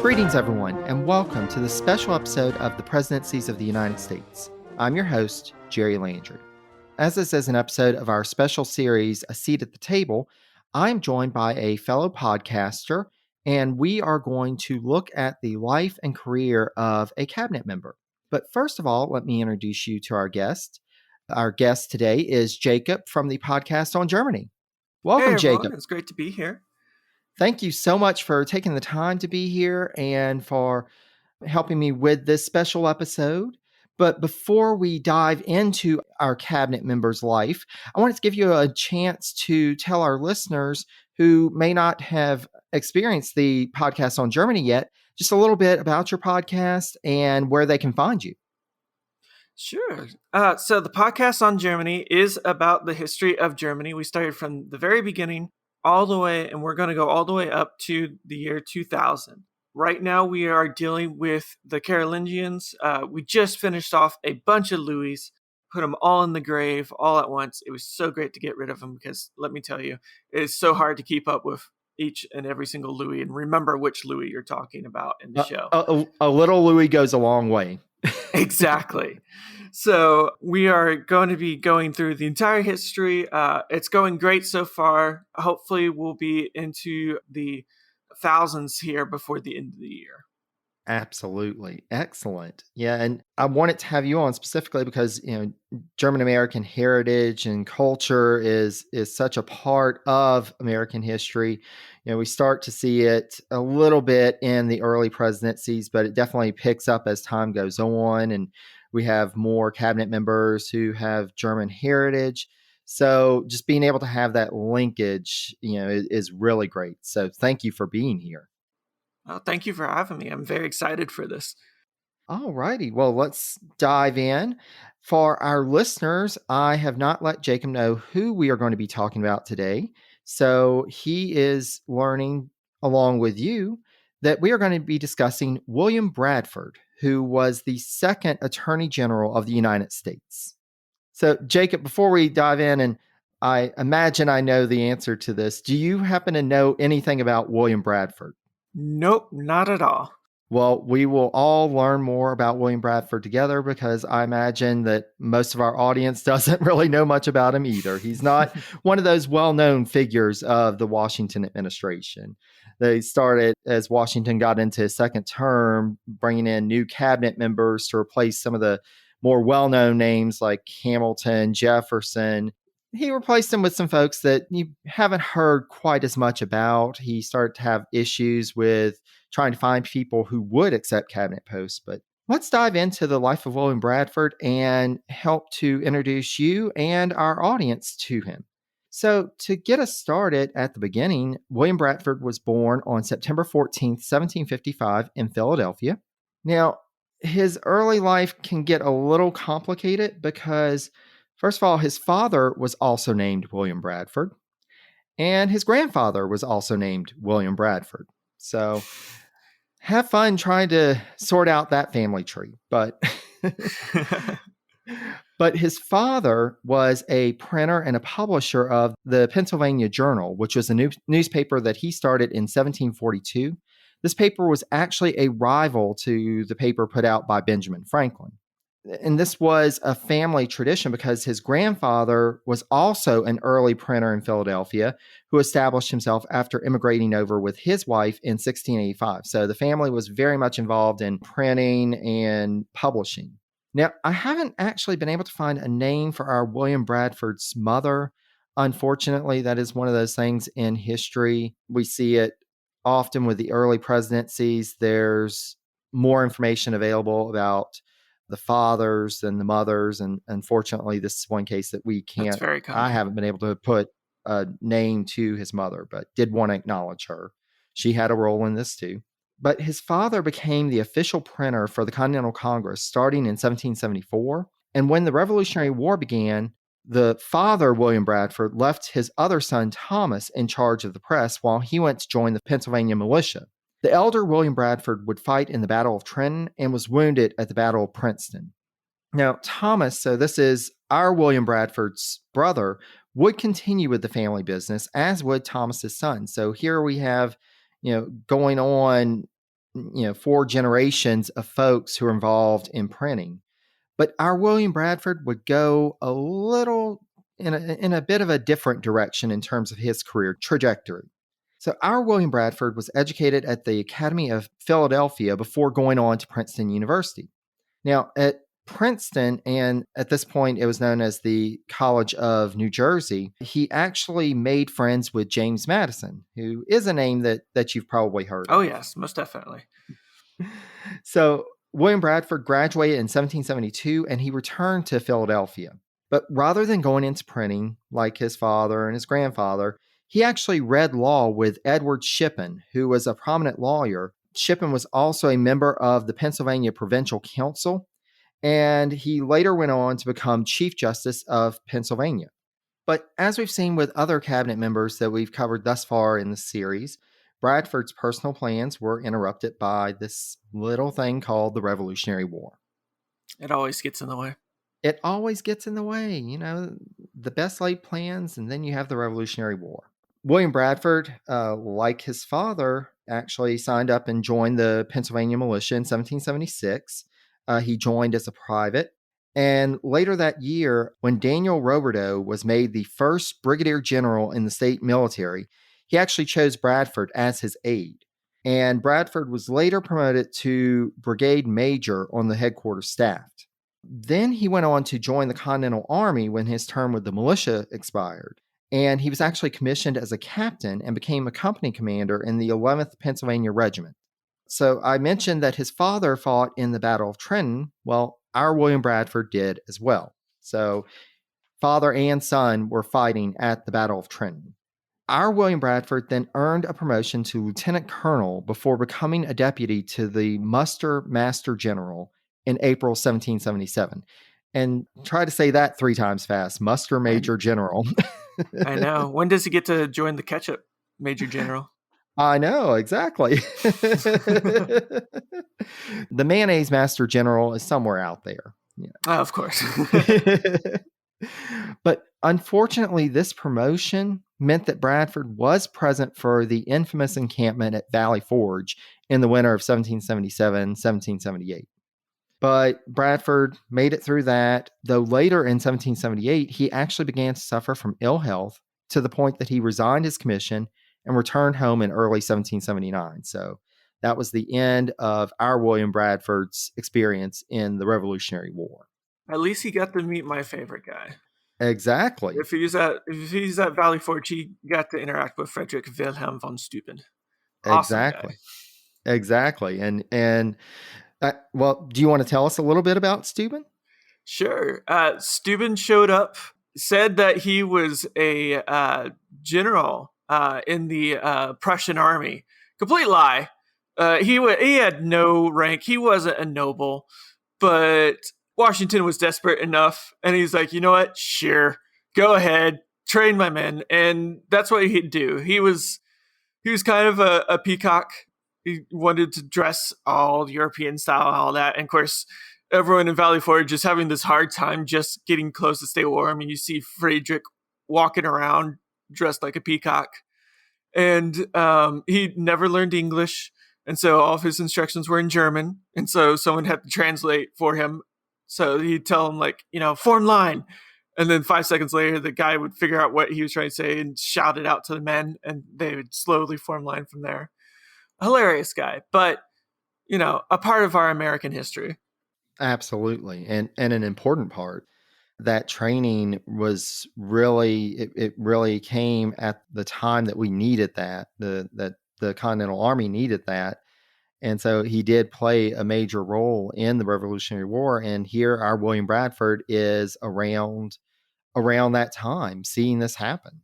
Greetings, everyone, and welcome to the special episode of the Presidencies of the United States. I'm your host, Jerry Landry. As this is an episode of our special series, A Seat at the Table, I'm joined by a fellow podcaster, and we are going to look at the life and career of a cabinet member. But first of all, let me introduce you to our guest. Our guest today is Jacob from the podcast on Germany. Welcome, Hey everyone, Jacob. it's great to be here. Thank you so much for taking the time to be here and for helping me with this special episode. But before we dive into our cabinet member's life, I wanted to give you a chance to tell our listeners who may not have experienced the podcast on Germany yet, just a little bit about your podcast and where they can find you. Sure. So the podcast on Germany is about the history of Germany. We started from the very beginning all the way, and we're going to go all the way up to the year 2000. Right now, we are dealing with the Carolingians. We just finished off a bunch of Louis, put them all in the grave all at once. It was so great to get rid of them because, let me tell you, it is so hard to keep up with each and every single Louis and remember which Louis you're talking about in the show. A little Louis goes a long way. Exactly. So we are going to be going through the entire history. It's going great so far. Hopefully we'll be into the thousands here before the end of the year. Absolutely. Excellent. Yeah. And I wanted to have you on specifically because, German American heritage and culture is such a part of American history. We start to see it a little bit in the early presidencies, but it definitely picks up as time goes on. And we have more cabinet members who have German heritage. So just being able to have that linkage, is really great. So thank you for being here. Well, thank you for having me. I'm very excited for this. All righty. Well, let's dive in. For our listeners, I have not let Jacob know who we are going to be talking about today. So he is learning along with you that we are going to be discussing William Bradford, who was the second Attorney General of the United States. So, Jacob, before we dive in, and I imagine I know the answer to this, do you happen to know anything about William Bradford? Nope, not at all. Well, we will all learn more about William Bradford together because I imagine that most of our audience doesn't really know much about him either. He's not one of those well-known figures of the Washington administration. They started as Washington got into his second term, bringing in new cabinet members to replace some of the more well-known names like Hamilton, Jefferson. He replaced them with some folks that you haven't heard quite as much about. He started to have issues with trying to find people who would accept cabinet posts. But let's dive into the life of William Bradford and help to introduce you and our audience to him. So to get us started at the beginning, William Bradford was born on September 14th, 1755 in Philadelphia. Now, his early life can get a little complicated because, first of all, his father was also named William Bradford, and his grandfather was also named William Bradford. So have fun trying to sort out that family tree. But his father was a printer and a publisher of the Pennsylvania Journal, which was a newspaper that he started in 1742. This paper was actually a rival to the paper put out by Benjamin Franklin. And this was a family tradition because his grandfather was also an early printer in Philadelphia who established himself after immigrating over with his wife in 1685. So the family was very much involved in printing and publishing. Now, I haven't actually been able to find a name for our William Bradford's mother. Unfortunately, that is one of those things in history. We see it often with the early presidencies. There's more information available about the fathers and the mothers. And unfortunately, this is one case that we can't, That's very common. I haven't been able to put a name to his mother, but did want to acknowledge her. She had a role in this too. But his father became the official printer for the Continental Congress starting in 1774. And when the Revolutionary War began, the father, William Bradford, left his other son, Thomas, in charge of the press while he went to join the Pennsylvania militia. The elder William Bradford would fight in the Battle of Trenton and was wounded at the Battle of Princeton. Now, Thomas, so this is our William Bradford's brother, would continue with the family business, as would Thomas's son. So here we have, going on four generations of folks who are involved in printing. But our William Bradford would go a little in a bit of a different direction in terms of his career trajectory. So our William Bradford was educated at the Academy of Philadelphia before going on to Princeton University. Now, at Princeton, and at this point it was known as the College of New Jersey, he actually made friends with James Madison, who is a name that you've probably heard Oh, of. yes, most definitely. So William Bradford graduated in 1772 and he returned to Philadelphia. But rather than going into printing like his father and his grandfather, he actually read law with Edward Shippen, who was a prominent lawyer. Shippen was also a member of the Pennsylvania Provincial Council, and he later went on to become Chief Justice of Pennsylvania. But as we've seen with other cabinet members that we've covered thus far in the series, Bradford's personal plans were interrupted by this little thing called the Revolutionary War. It always gets in the way. It always gets in the way, the best laid plans, and then you have the Revolutionary War. William Bradford, like his father, actually signed up and joined the Pennsylvania militia in 1776. He joined as a private. And later that year, when Daniel Roberdeau was made the first brigadier general in the state military, he actually chose Bradford as his aide. And Bradford was later promoted to brigade major on the headquarters staff. Then he went on to join the Continental Army when his term with the militia expired. And he was actually commissioned as a captain and became a company commander in the 11th Pennsylvania Regiment. So I mentioned that his father fought in the Battle of Trenton. Well, our William Bradford did as well. So father and son were fighting at the Battle of Trenton. Our William Bradford then earned a promotion to lieutenant colonel before becoming a deputy to the muster master general in April 1777. And try to say that 3 times fast. Muster major general. I know. When does he get to join the ketchup major general? I know, exactly. The mayonnaise master general is somewhere out there. Yeah. Oh, of course. But unfortunately, this promotion meant that Bradford was present for the infamous encampment at Valley Forge in the winter of 1777-1778. But Bradford made it through that, though later in 1778, he actually began to suffer from ill health to the point that he resigned his commission and returned home in early 1779. So that was the end of our William Bradford's experience in the Revolutionary War. At least he got to meet my favorite guy. Exactly. If he's at Valley Forge, he got to interact with Frederick Wilhelm von Steuben. Awesome exactly. Guy. Exactly. And well, do you want to tell us a little bit about Steuben? Sure. Steuben showed up, said that he was a general in the Prussian army. Complete lie. He had no rank. He wasn't a noble, but Washington was desperate enough, and he's like, you know what? Sure, go ahead, train my men, and that's what he'd do. He was kind of a peacock. He wanted to dress all European style and all that, and of course, everyone in Valley Forge is having this hard time just getting close to stay warm. And you see Friedrich walking around dressed like a peacock, and he never learned English, and so all of his instructions were in German, and so someone had to translate for him. So he'd tell him, like, form line. And then 5 seconds later, the guy would figure out what he was trying to say and shout it out to the men, and they would slowly form line from there. Hilarious guy, but, a part of our American history. Absolutely. And an important part. That training was really, it really came at the time that we needed that, that the Continental Army needed that. And so he did play a major role in the Revolutionary War. And here our William Bradford is around that time, seeing this happen.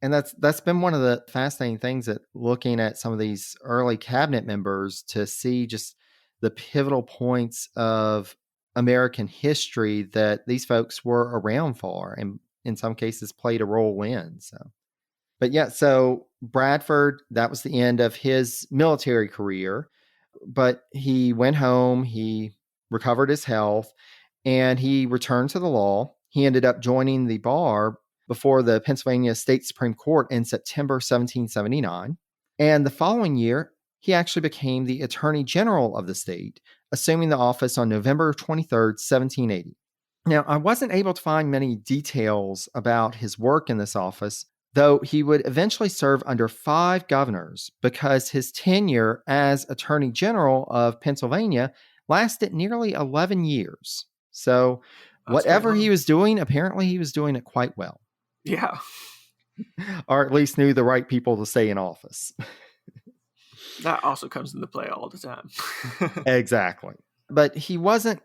And that's been one of the fascinating things, that looking at some of these early cabinet members, to see just the pivotal points of American history that these folks were around for, and in some cases played a role in. So Bradford, that was the end of his military career. But he went home, he recovered his health, and he returned to the law. He ended up joining the bar before the Pennsylvania State Supreme Court in September 1779. And the following year, he actually became the Attorney General of the state, assuming the office on November 23rd, 1780. Now, I wasn't able to find many details about his work in this office, though he would eventually serve under 5 governors because his tenure as Attorney General of Pennsylvania lasted nearly 11 years. So, That's very whatever long. he was doing, apparently he was doing it quite well, Yeah. or at least knew the right people to stay in office. That also comes into play all the time. Exactly. But he wasn't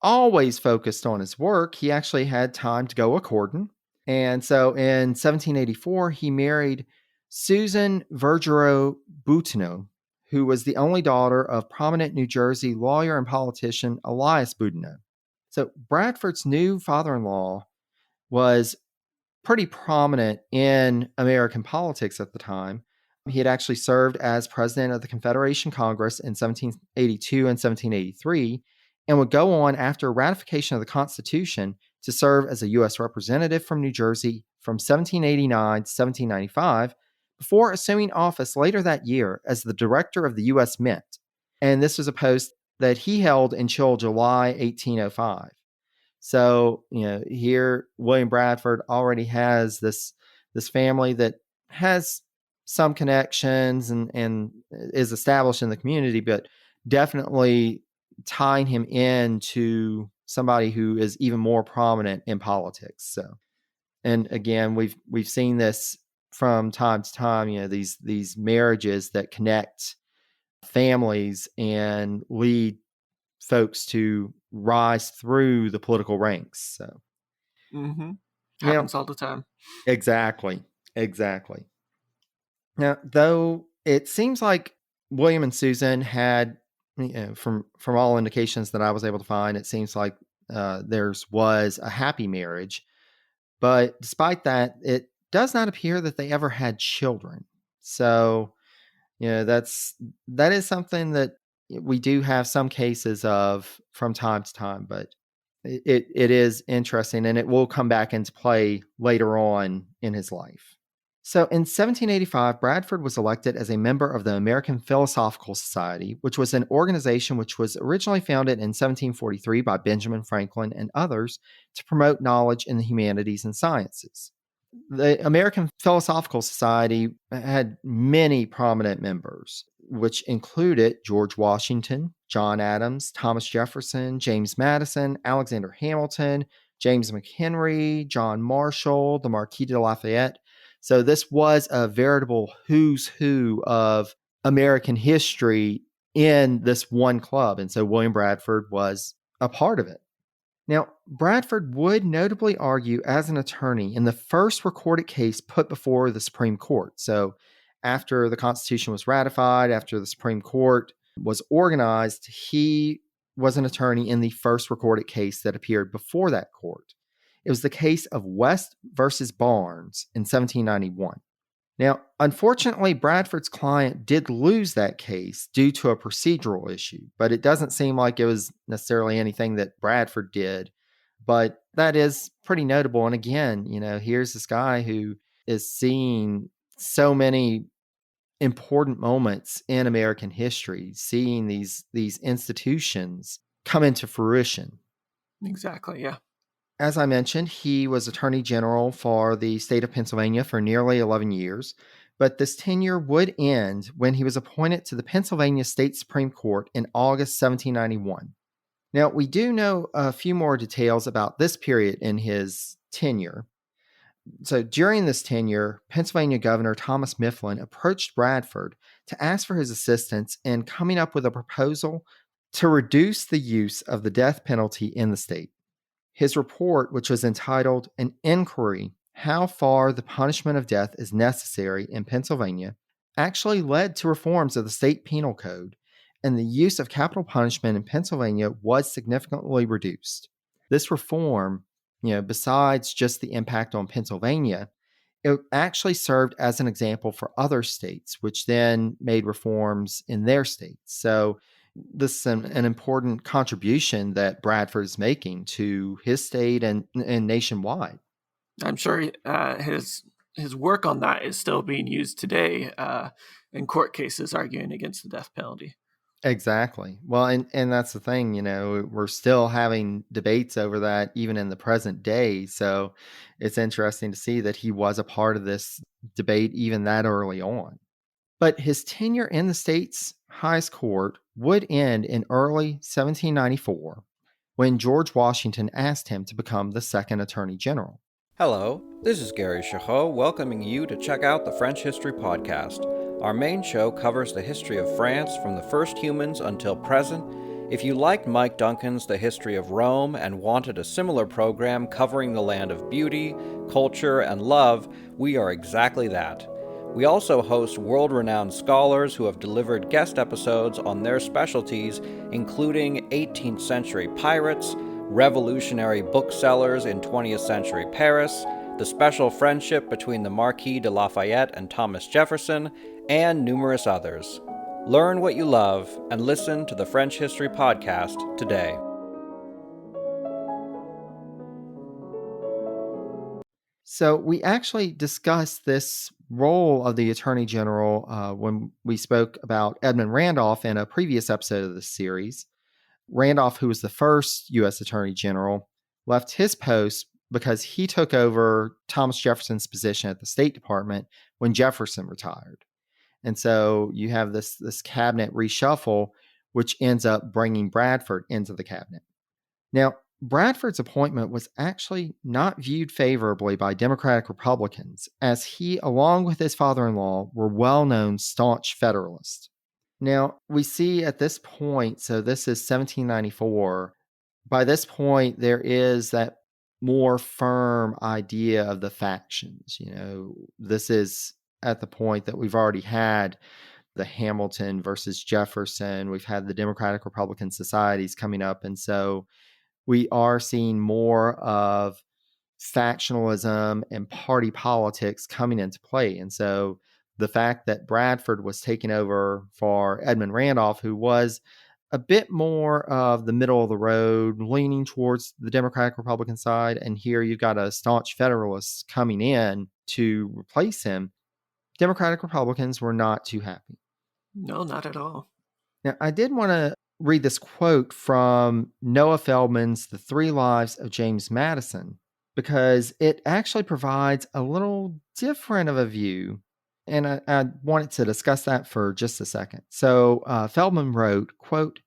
always focused on his work. He actually had time to go a courting. And so in 1784, he married Susan Vergero Boutineau, who was the only daughter of prominent New Jersey lawyer and politician Elias Boutineau. So Bradford's new father-in-law was pretty prominent in American politics at the time. He had actually served as president of the Confederation Congress in 1782 and 1783, and would go on after ratification of the Constitution to serve as a U.S. representative from New Jersey from 1789 to 1795, before assuming office later that year as the director of the U.S. Mint. And this was a post that he held until July 1805. So, here William Bradford already has this family that has some connections and is established in the community, but definitely tying him into somebody who is even more prominent in politics. So, and again, we've seen this from time to time, these marriages that connect families and lead folks to rise through the political ranks. So, Mm-hmm. you know, Happens all the time. exactly. Now, though it seems like William and Susan had, from all indications that I was able to find, it seems like theirs was a happy marriage. But despite that, it does not appear that they ever had children. So, that is something that we do have some cases of from time to time, but it is interesting, and it will come back into play later on in his life. So in 1785, Bradford was elected as a member of the American Philosophical Society, which was an organization which was originally founded in 1743 by Benjamin Franklin and others to promote knowledge in the humanities and sciences. The American Philosophical Society had many prominent members, which included George Washington, John Adams, Thomas Jefferson, James Madison, Alexander Hamilton, James McHenry, John Marshall, the Marquis de Lafayette. So this was a veritable who's who of American history in this one club. And so William Bradford was a part of it. Now, Bradford would notably argue as an attorney in the first recorded case put before the Supreme Court. So, after the Constitution was ratified, after the Supreme Court was organized, he was an attorney in the first recorded case that appeared before that court. It was the case of West versus Barnes in 1791. Now, unfortunately, Bradford's client did lose that case due to a procedural issue, but it doesn't seem like it was necessarily anything that Bradford did. But that is pretty notable. And again, here's this guy who is seeing so many important moments in American history, seeing these institutions come into fruition. Exactly, yeah. As I mentioned, he was Attorney General for the state of Pennsylvania for nearly 11 years, but this tenure would end when he was appointed to the Pennsylvania State Supreme Court in August 1791. Now, we do know a few more details about this period in his tenure. So during this tenure, Pennsylvania Governor Thomas Mifflin approached Bradford to ask for his assistance in coming up with a proposal to reduce the use of the death penalty in the state. His report, which was entitled An Inquiry How Far the Punishment of Death is Necessary in Pennsylvania, actually led to reforms of the state penal code, and the use of capital punishment in Pennsylvania was significantly reduced. This reform, besides just the impact on Pennsylvania, it actually served as an example for other states, which then made reforms in their states. So this is an important contribution that Bradford is making to his state and nationwide. I'm sure his his work on that is still being used today in court cases arguing against the death penalty. Exactly. Well, and that's the thing, we're still having debates over that even in the present day. So it's interesting to see that he was a part of this debate even that early on. But his tenure in the state's highest court would end in early 1794 when George Washington asked him to become the second Attorney General. Hello, this is Gary Chahot welcoming you to check out the French History Podcast. Our main show covers the history of France from the first humans until present. If you liked Mike Duncan's The History of Rome and wanted a similar program covering the land of beauty, culture, and love, we are exactly that. We also host world-renowned scholars who have delivered guest episodes on their specialties, including 18th century pirates, revolutionary booksellers in 20th century Paris, the special friendship between the Marquis de Lafayette and Thomas Jefferson, and numerous others. Learn what you love and listen to the French History Podcast today. So we actually discussed this role of the Attorney General when we spoke about Edmund Randolph in a previous episode of this series. Randolph, who was the first U.S. Attorney General, left his post because he took over Thomas Jefferson's position at the State Department when Jefferson retired. And so you have this cabinet reshuffle, which ends up bringing Bradford into the cabinet. Now, Bradford's appointment was actually not viewed favorably by Democratic Republicans, as he, along with his father-in-law, were well-known staunch Federalists. Now, we see at this point, so this is 1794, by this point, there is that more firm idea of the factions. This is at the point that we've already had the Hamilton versus Jefferson. We've had the Democratic Republican societies coming up. And so we are seeing more of factionalism and party politics coming into play. And so the fact that Bradford was taken over for Edmund Randolph, who was a bit more of the middle of the road, leaning towards the Democratic Republican side, and here you've got a staunch Federalist coming in to replace him, Democratic Republicans were not too happy. No, not at all. Now, I did want to read this quote from Noah Feldman's The Three Lives of James Madison, because it actually provides a little different of a view. And I wanted to discuss that for just a second. So Feldman wrote, quote,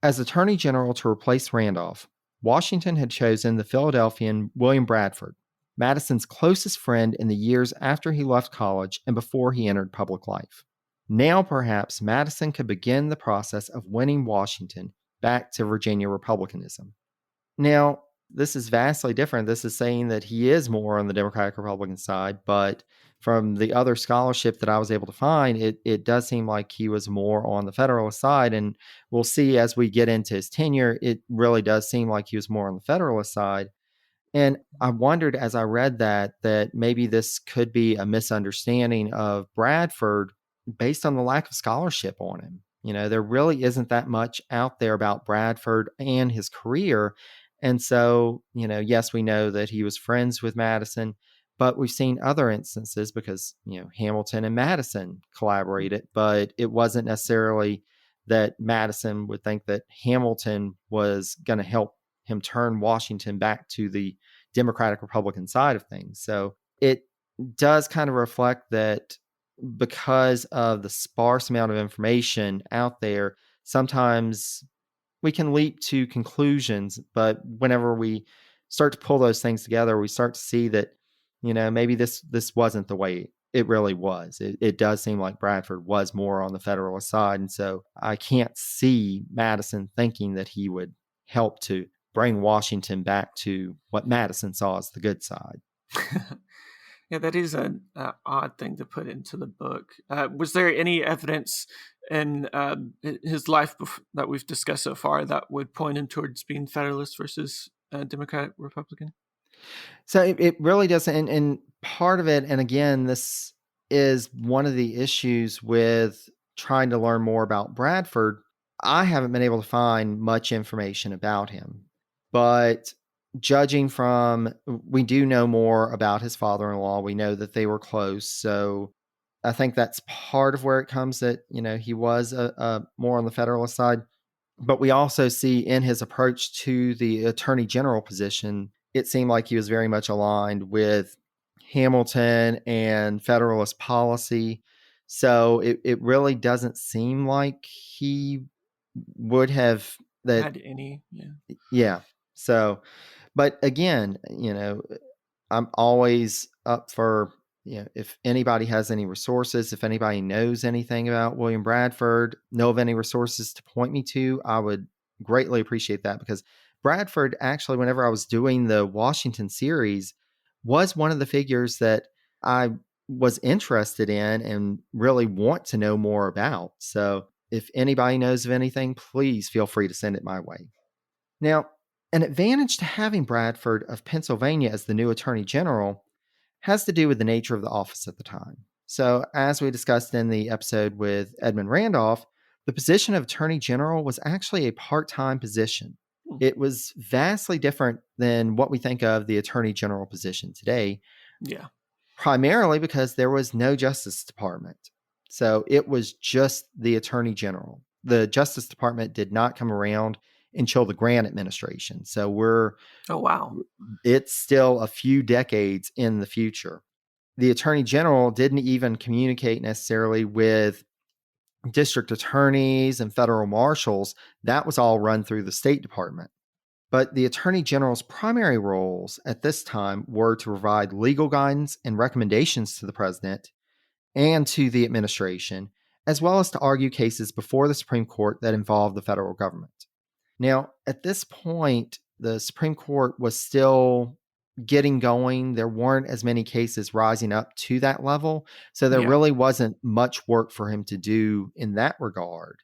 "As Attorney General to replace Randolph, Washington had chosen the Philadelphian William Bradford, Madison's closest friend in the years after he left college and before he entered public life. Now, perhaps, Madison could begin the process of winning Washington back to Virginia Republicanism." Now, this is vastly different. This is saying that he is more on the Democratic Republican side, but from the other scholarship that I was able to find, it does seem like he was more on the Federalist side. And we'll see as we get into his tenure, it really does seem like he was more on the Federalist side. And I wondered as I read that maybe this could be a misunderstanding of Bradford based on the lack of scholarship on him. There really isn't that much out there about Bradford and his career. And so, yes, we know that he was friends with Madison, but we've seen other instances because, Hamilton and Madison collaborated, but it wasn't necessarily that Madison would think that Hamilton was going to help him turn Washington back to the Democratic Republican side of things. So it does kind of reflect that because of the sparse amount of information out there, sometimes we can leap to conclusions, but whenever we start to pull those things together, we start to see that, maybe this wasn't the way it really was. It does seem like Bradford was more on the Federalist side. And so I can't see Madison thinking that he would help to bring Washington back to what Madison saw as the good side. Yeah, that is an odd thing to put into the book. Was there any evidence in his life that we've discussed so far that would point him towards being Federalist versus Democratic Republican? So it really doesn't. And part of it, and again, this is one of the issues with trying to learn more about Bradford. I haven't been able to find much information about him, but judging from, we do know more about his father-in-law. We know that they were close. So I think that's part of where it comes that, he was a more on the Federalist side. But we also see in his approach to the attorney general position, it seemed like he was very much aligned with Hamilton and Federalist policy. So it really doesn't seem like he would have that. Had any, yeah. Yeah. So, but again, I'm always up for, if anybody has any resources, if anybody knows anything about William Bradford, know of any resources to point me to, I would greatly appreciate that, because Bradford, actually, whenever I was doing the Washington series, was one of the figures that I was interested in and really want to know more about. So if anybody knows of anything, please feel free to send it my way. Now, an advantage to having Bradford of Pennsylvania as the new Attorney General has to do with the nature of the office at the time. So, as we discussed in the episode with Edmund Randolph, the position of Attorney General was actually a part-time position. It was vastly different than what we think of the Attorney General position today. Yeah. Primarily because there was no Justice Department. So it was just the Attorney General. The Justice Department did not come around until the Grant administration. So Oh, wow. it's still a few decades in the future. The Attorney General didn't even communicate necessarily with district attorneys and federal marshals. That was all run through the State Department. But the Attorney General's primary roles at this time were to provide legal guidance and recommendations to the president and to the administration, as well as to argue cases before the Supreme Court that involved the federal government. Now, at this point, the Supreme Court was still getting going. There weren't as many cases rising up to that level, so there really wasn't much work for him to do in that regard.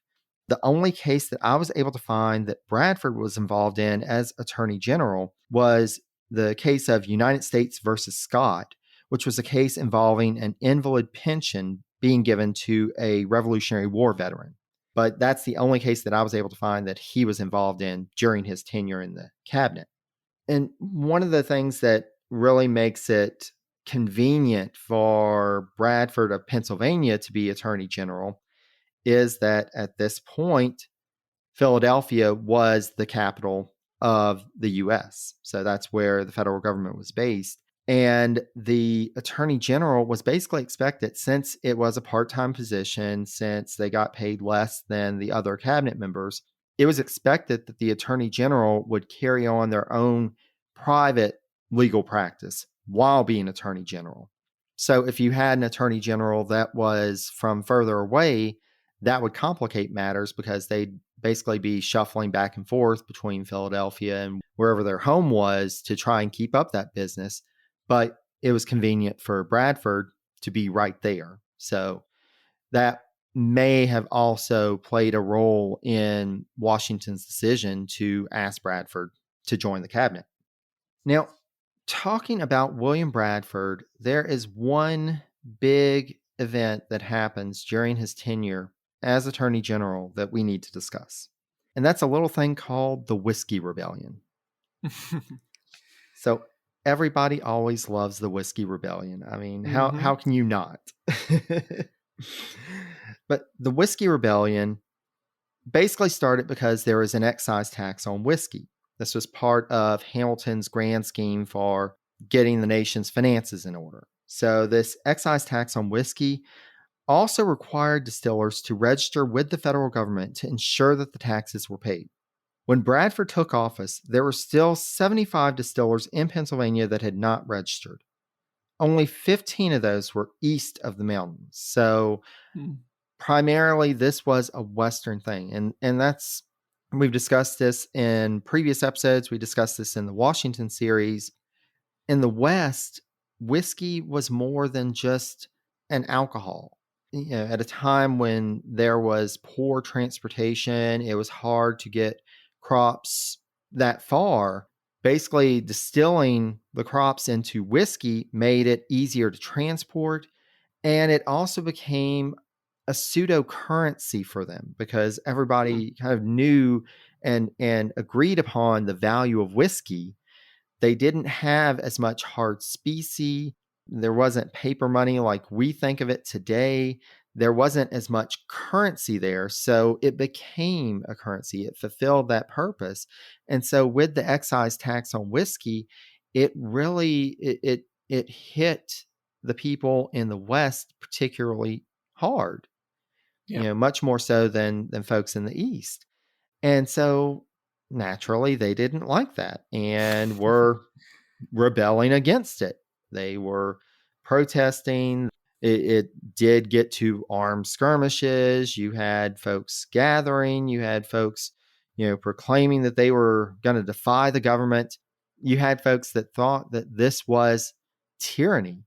The only case that I was able to find that Bradford was involved in as Attorney General was the case of United States versus Scott, which was a case involving an invalid pension being given to a Revolutionary War veteran. But that's the only case that I was able to find that he was involved in during his tenure in the cabinet. And one of the things that really makes it convenient for Bradford of Pennsylvania to be Attorney General is that at this point, Philadelphia was the capital of the U.S. So that's where the federal government was based. And the Attorney General was basically expected, since it was a part-time position, since they got paid less than the other cabinet members, it was expected that the Attorney General would carry on their own private legal practice while being Attorney General. So if you had an Attorney General that was from further away, that would complicate matters, because they'd basically be shuffling back and forth between Philadelphia and wherever their home was to try and keep up that business. But it was convenient for Bradford to be right there. So that may have also played a role in Washington's decision to ask Bradford to join the cabinet. Now, talking about William Bradford, there is one big event that happens during his tenure as Attorney General that we need to discuss. And that's a little thing called the Whiskey Rebellion. So everybody always loves the Whiskey Rebellion. I mean, how can you not? But the Whiskey Rebellion basically started because there was an excise tax on whiskey. This was part of Hamilton's grand scheme for getting the nation's finances in order. So this excise tax on whiskey also required distillers to register with the federal government to ensure that the taxes were paid. When Bradford took office, there were still 75 distillers in Pennsylvania that had not registered. Only 15 of those were east of the mountains. So primarily this was a Western thing. And that's, we've discussed this in previous episodes. We discussed this in the Washington series. In the West, whiskey was more than just an alcohol. At a time when there was poor transportation, it was hard to get crops that far. Basically, distilling the crops into whiskey made it easier to transport, and it also became a pseudo currency for them, because everybody kind of knew and agreed upon the value of whiskey. They didn't have as much hard specie. There wasn't paper money like we think of it today. There wasn't as much currency there. So it became a currency. It fulfilled that purpose. And so with the excise tax on whiskey, it really it hit the people in the West particularly hard. Yeah. Much more so than folks in the East. And so naturally they didn't like that and were rebelling against it. They were protesting. It did get to armed skirmishes. You had folks gathering. You had folks, proclaiming that they were going to defy the government. You had folks that thought that this was tyranny.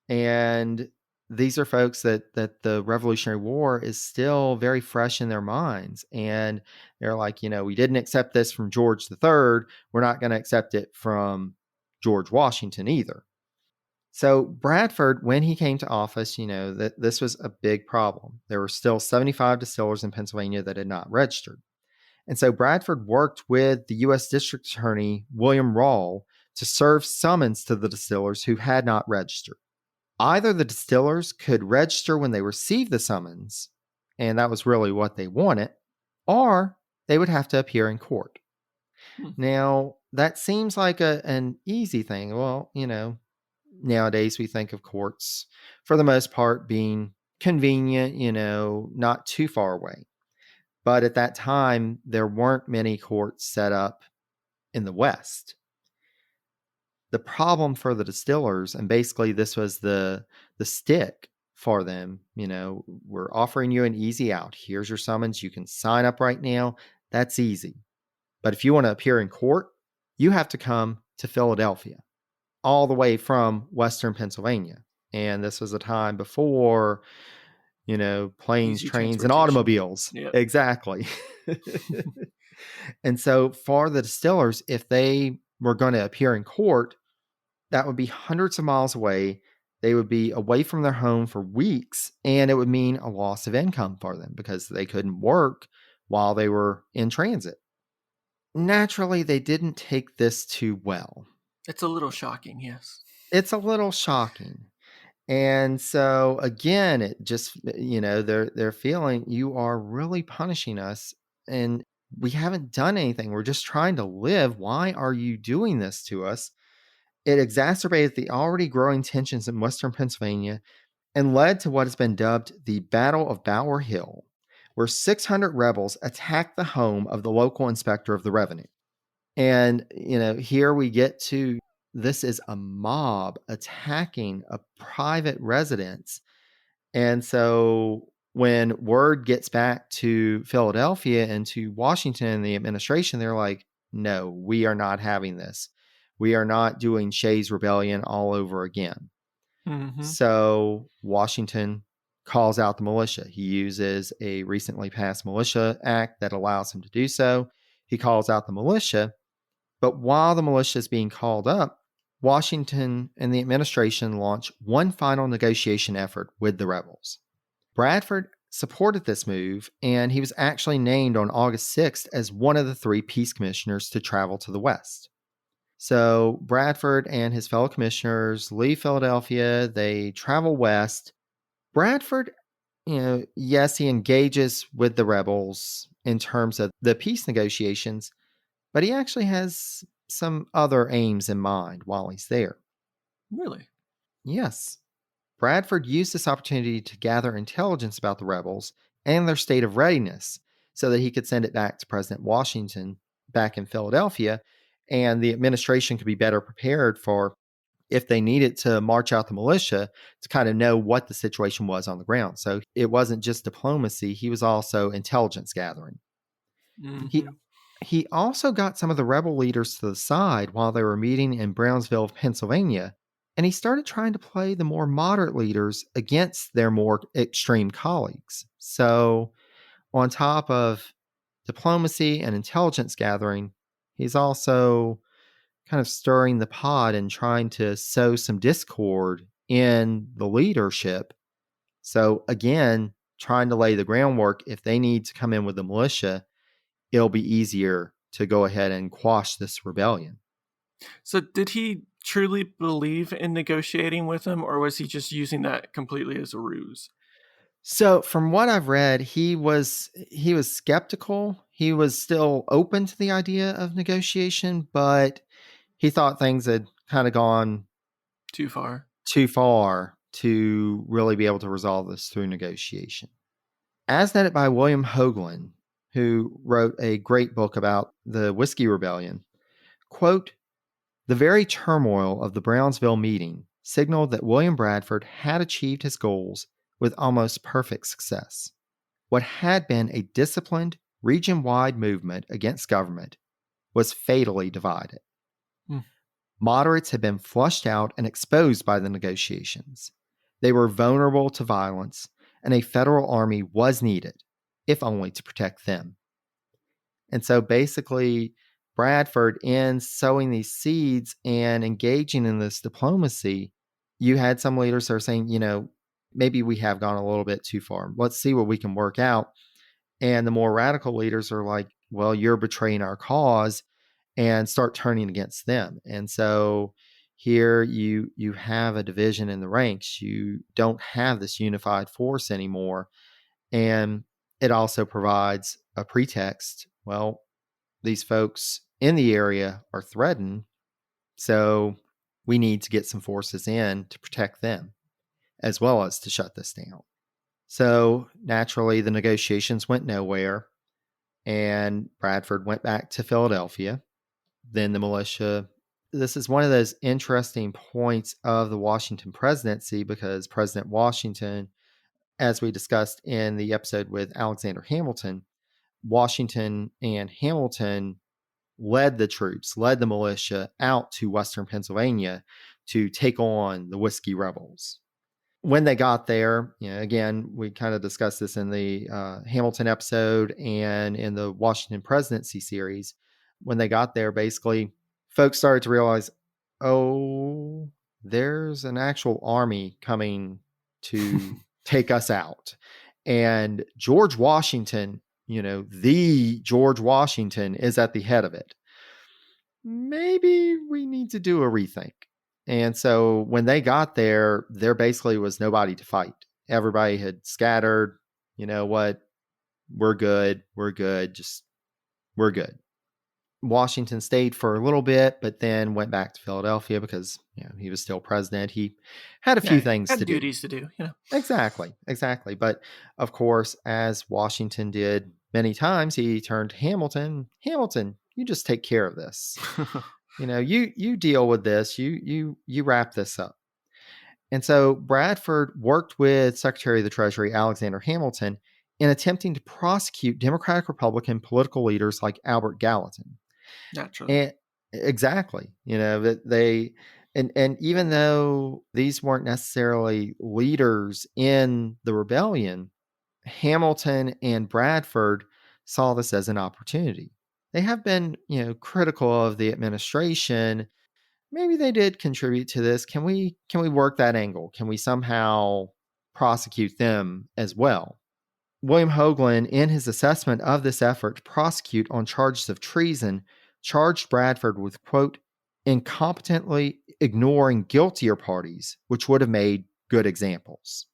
And these are folks that the Revolutionary War is still very fresh in their minds. And they're like, we didn't accept this from George III. We're not going to accept it from George Washington either. So Bradford, when he came to office, that this was a big problem. There were still 75 distillers in Pennsylvania that had not registered. And so Bradford worked with the U.S. District Attorney, William Rawle, to serve summons to the distillers who had not registered. Either the distillers could register when they received the summons, and that was really what they wanted, or they would have to appear in court. Now, that seems like an easy thing. Well, nowadays we think of courts, for the most part, being convenient, not too far away. But at that time, there weren't many courts set up in the West. The problem for the distillers, and basically this was the stick for them, we're offering you an easy out. Here's your summons. You can sign up right now. That's easy. But if you want to appear in court, you have to come to Philadelphia, all the way from Western Pennsylvania. And this was a time before, planes, Easy trains, and transportation. automobiles. Yep. Exactly. And so for the distillers, if they were going to appear in court, that would be hundreds of miles away. They would be away from their home for weeks, and it would mean a loss of income for them because they couldn't work while they were in transit. Naturally, they didn't take this too well. It's a little shocking, yes. It's a little shocking. And so again, it just, they're feeling, you are really punishing us and we haven't done anything. We're just trying to live. Why are you doing this to us? It exacerbated the already growing tensions in Western Pennsylvania and led to what has been dubbed the Battle of Bower Hill, where 600 rebels attacked the home of the local inspector of the revenue. And, here we get to, this is a mob attacking a private residence. And so when word gets back to Philadelphia and to Washington and the administration, they're like, no, we are not having this. We are not doing Shays' Rebellion all over again. Mm-hmm. So Washington calls out the militia. He uses a recently passed militia act that allows him to do so. He calls out the militia. But while the militia is being called up, Washington and the administration launch one final negotiation effort with the rebels. Bradford supported this move, and he was actually named on August 6th as one of the 3 peace commissioners to travel to the West. So Bradford and his fellow commissioners leave Philadelphia. They travel west. Bradford, yes, he engages with the rebels in terms of the peace negotiations, but he actually has some other aims in mind while he's there. Really? Yes. Bradford used this opportunity to gather intelligence about the rebels and their state of readiness so that he could send it back to President Washington back in Philadelphia, and the administration could be better prepared for if they needed to march out the militia to kind of know what the situation was on the ground. So it wasn't just diplomacy, he was also intelligence gathering. Mm-hmm. He also got some of the rebel leaders to the side while they were meeting in Brownsville, Pennsylvania, and he started trying to play the more moderate leaders against their more extreme colleagues. So on top of diplomacy and intelligence gathering, he's also kind of stirring the pot and trying to sow some discord in the leadership. So again, trying to lay the groundwork. If they need to come in with the militia, it'll be easier to go ahead and quash this rebellion. So did he truly believe in negotiating with him, or was he just using that completely as a ruse? So from what I've read, he was skeptical. He was still open to the idea of negotiation, but he thought things had kind of gone Too far. too far to really be able to resolve this through negotiation. As noted by William Hoagland, who wrote a great book about the Whiskey Rebellion, quote, "The very turmoil of the Brownsville meeting signaled that William Bradford had achieved his goals with almost perfect success. What had been a disciplined, region-wide movement against government was fatally divided. Hmm. Moderates had been flushed out and exposed by the negotiations. They were vulnerable to violence, and a federal army was needed, if only to protect them." And so basically, Bradford, in sowing these seeds and engaging in this diplomacy, you had some leaders that are saying, maybe we have gone a little bit too far. Let's see what we can work out. And the more radical leaders are like, well, you're betraying our cause, and start turning against them. And so here you have a division in the ranks. You don't have this unified force anymore. And it also provides a pretext. Well, these folks in the area are threatened, so we need to get some forces in to protect them, as well as to shut this down. So naturally, the negotiations went nowhere, and Bradford went back to Philadelphia. Then the militia. This is one of those interesting points of the Washington presidency, because President Washington, as we discussed in the episode with Alexander Hamilton, Washington and Hamilton led the troops, led the militia out to Western Pennsylvania to take on the Whiskey Rebels. When they got there, again, we kind of discussed this in the Hamilton episode and in the Washington presidency series. When they got there, basically, folks started to realize, oh, there's an actual army coming to take us out. And George Washington, the George Washington is at the head of it. Maybe we need to do a rethink. And so when they got there basically was nobody to fight. Everybody had scattered. You know what? We're good. We're good. We're good. Washington stayed for a little bit, but then went back to Philadelphia because he was still president. He had a few things to do. Duties to do. Exactly. But of course, as Washington did many times, he turned to Hamilton. Hamilton, you just take care of this. You deal with this. You wrap this up. And so Bradford worked with Secretary of the Treasury Alexander Hamilton in attempting to prosecute Democratic Republican political leaders like Albert Gallatin. Naturally. And exactly. That they and even though these weren't necessarily leaders in the rebellion, Hamilton and Bradford saw this as an opportunity. They have been, critical of the administration. Maybe they did contribute to this. Can we work that angle? Can we somehow prosecute them as well? William Hoagland, in his assessment of this effort to prosecute on charges of treason, charged Bradford with, quote, incompetently ignoring guiltier parties, which would have made good examples.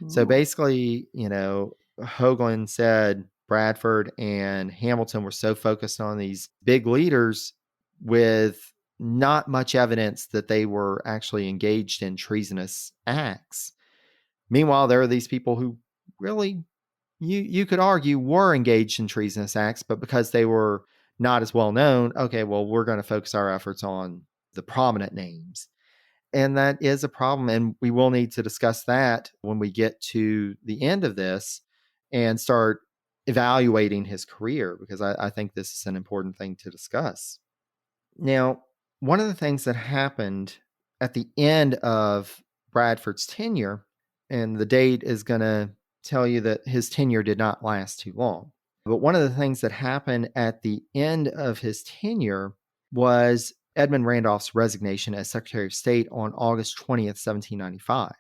Ooh. So basically, Hoagland said Bradford and Hamilton were so focused on these big leaders with not much evidence that they were actually engaged in treasonous acts. Meanwhile, there are these people who really, you could argue, were engaged in treasonous acts, but because they were not as well known, okay, well, we're going to focus our efforts on the prominent names. And that is a problem. And we will need to discuss that when we get to the end of this and start evaluating his career, because I think this is an important thing to discuss. Now, one of the things that happened at the end of Bradford's tenure, and the date is going to tell you that his tenure did not last too long. But one of the things that happened at the end of his tenure was Edmund Randolph's resignation as Secretary of State on August 20th, 1795.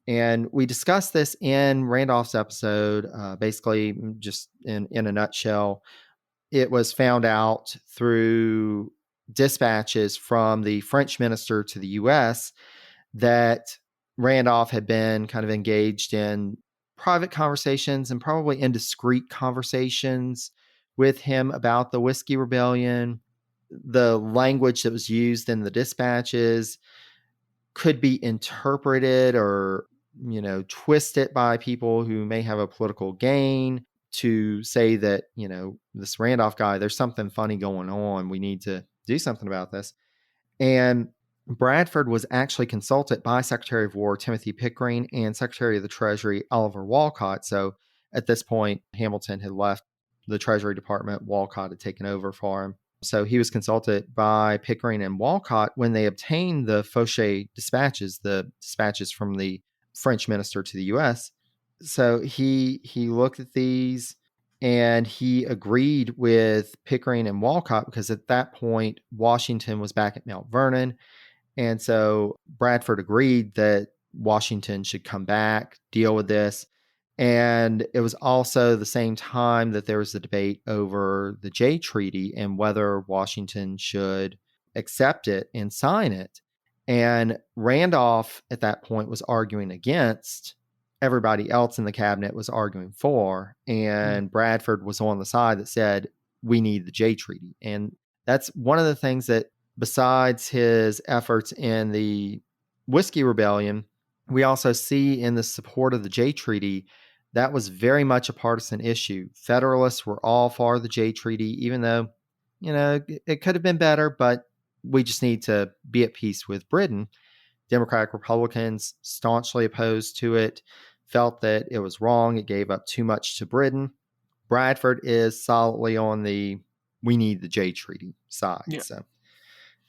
And we discussed this in Randolph's episode, basically just in a nutshell. It was found out through dispatches from the French minister to the U.S. that Randolph had been kind of engaged in private conversations and probably indiscreet conversations with him about the Whiskey Rebellion. The language that was used in the dispatches could be interpreted or, twisted by people who may have a political gain to say that, this Randolph guy, there's something funny going on. We need to do something about this. And Bradford was actually consulted by Secretary of War Timothy Pickering and Secretary of the Treasury Oliver Wolcott. So at this point, Hamilton had left the Treasury Department. Wolcott had taken over for him. So he was consulted by Pickering and Wolcott when they obtained the Fauché dispatches, the dispatches from the French minister to the U.S. So he looked at these and he agreed with Pickering and Wolcott because at that point, Washington was back at Mount Vernon. And so Bradford agreed that Washington should come back, deal with this. And it was also the same time that there was a debate over the Jay Treaty and whether Washington should accept it and sign it. And Randolph at that point was arguing against. Everybody else in the cabinet was arguing for. And Bradford was on the side that said, we need the Jay Treaty. And that's one of the things that, besides his efforts in the Whiskey Rebellion, we also see in the support of the Jay Treaty, that was very much a partisan issue. Federalists were all for the Jay Treaty, even though, it could have been better, but we just need to be at peace with Britain. Democratic Republicans staunchly opposed to it, felt that it was wrong. It gave up too much to Britain. Bradford is solidly on the we need the Jay Treaty side. Yeah.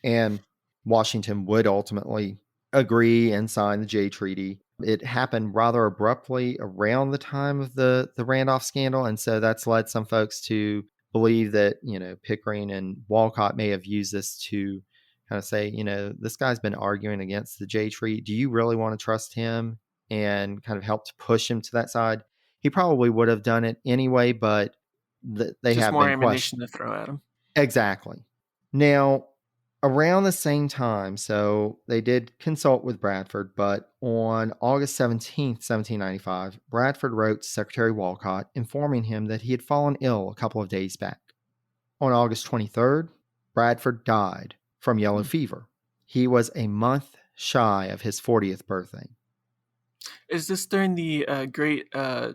And Washington would ultimately agree and sign the Jay Treaty. It happened rather abruptly around the time of the Randolph scandal. And so that's led some folks to believe that, Pickering and Wolcott may have used this to kind of say, this guy's been arguing against the Jay Treaty. Do you really want to trust him? And kind of helped push him to that side. He probably would have done it anyway, but they just have more been ammunition to throw at him. Exactly. Now, around the same time, so they did consult with Bradford, but on August 17th, 1795, Bradford wrote to Secretary Wolcott informing him that he had fallen ill a couple of days back. On August 23rd, Bradford died from yellow fever. He was a month shy of his 40th birthday. Is this during the great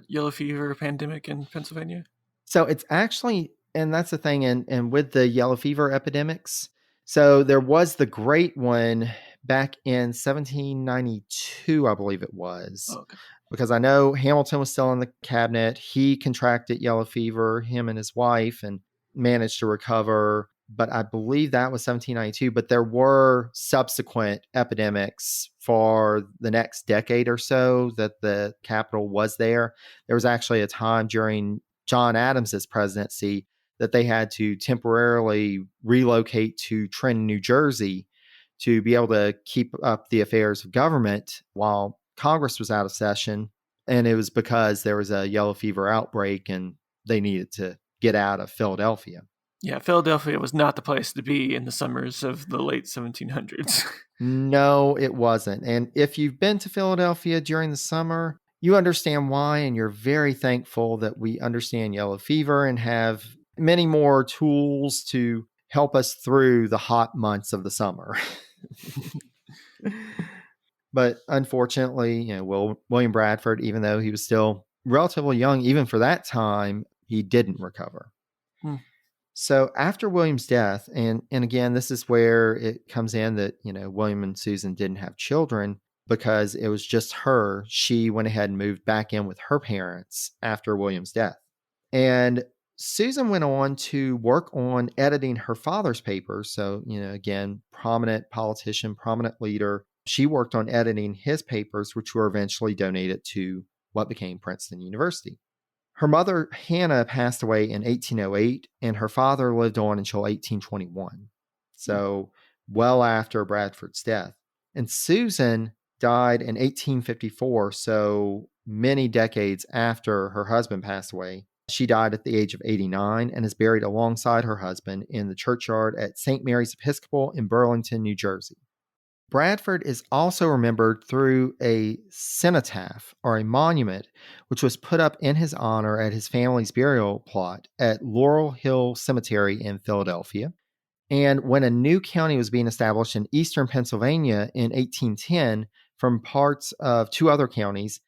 yellow fever pandemic in Pennsylvania? So it's actually, and that's the thing, and with the yellow fever epidemics, so there was the great one back in 1792, I believe it was. Oh, okay. Because I know Hamilton was still in the cabinet. He contracted yellow fever, him and his wife, and managed to recover. But I believe that was 1792. But there were subsequent epidemics for the next decade or so that the capital was there. There was actually a time during John Adams's presidency that they had to temporarily relocate to Trenton, New Jersey to be able to keep up the affairs of government while Congress was out of session. And it was because there was a yellow fever outbreak and they needed to get out of Philadelphia. Yeah, Philadelphia was not the place to be in the summers of the late 1700s. No, it wasn't. And if you've been to Philadelphia during the summer, you understand why, and you're very thankful that we understand yellow fever and have many more tools to help us through the hot months of the summer. But unfortunately, William Bradford, even though he was still relatively young, even for that time, he didn't recover. So after William's death, and again, this is where it comes in that, William and Susan didn't have children because it was just her. She went ahead and moved back in with her parents after William's death. And Susan went on to work on editing her father's papers. So, again, prominent politician, prominent leader. She worked on editing his papers, which were eventually donated to what became Princeton University. Her mother, Hannah, passed away in 1808, and her father lived on until 1821. So well after Bradford's death. And Susan died in 1854, so many decades after her husband passed away. She died at the age of 89 and is buried alongside her husband in the churchyard at St. Mary's Episcopal in Burlington, New Jersey. Bradford is also remembered through a cenotaph, or a monument, which was put up in his honor at his family's burial plot at Laurel Hill Cemetery in Philadelphia. And when a new county was being established in eastern Pennsylvania in 1810 from parts of two other counties,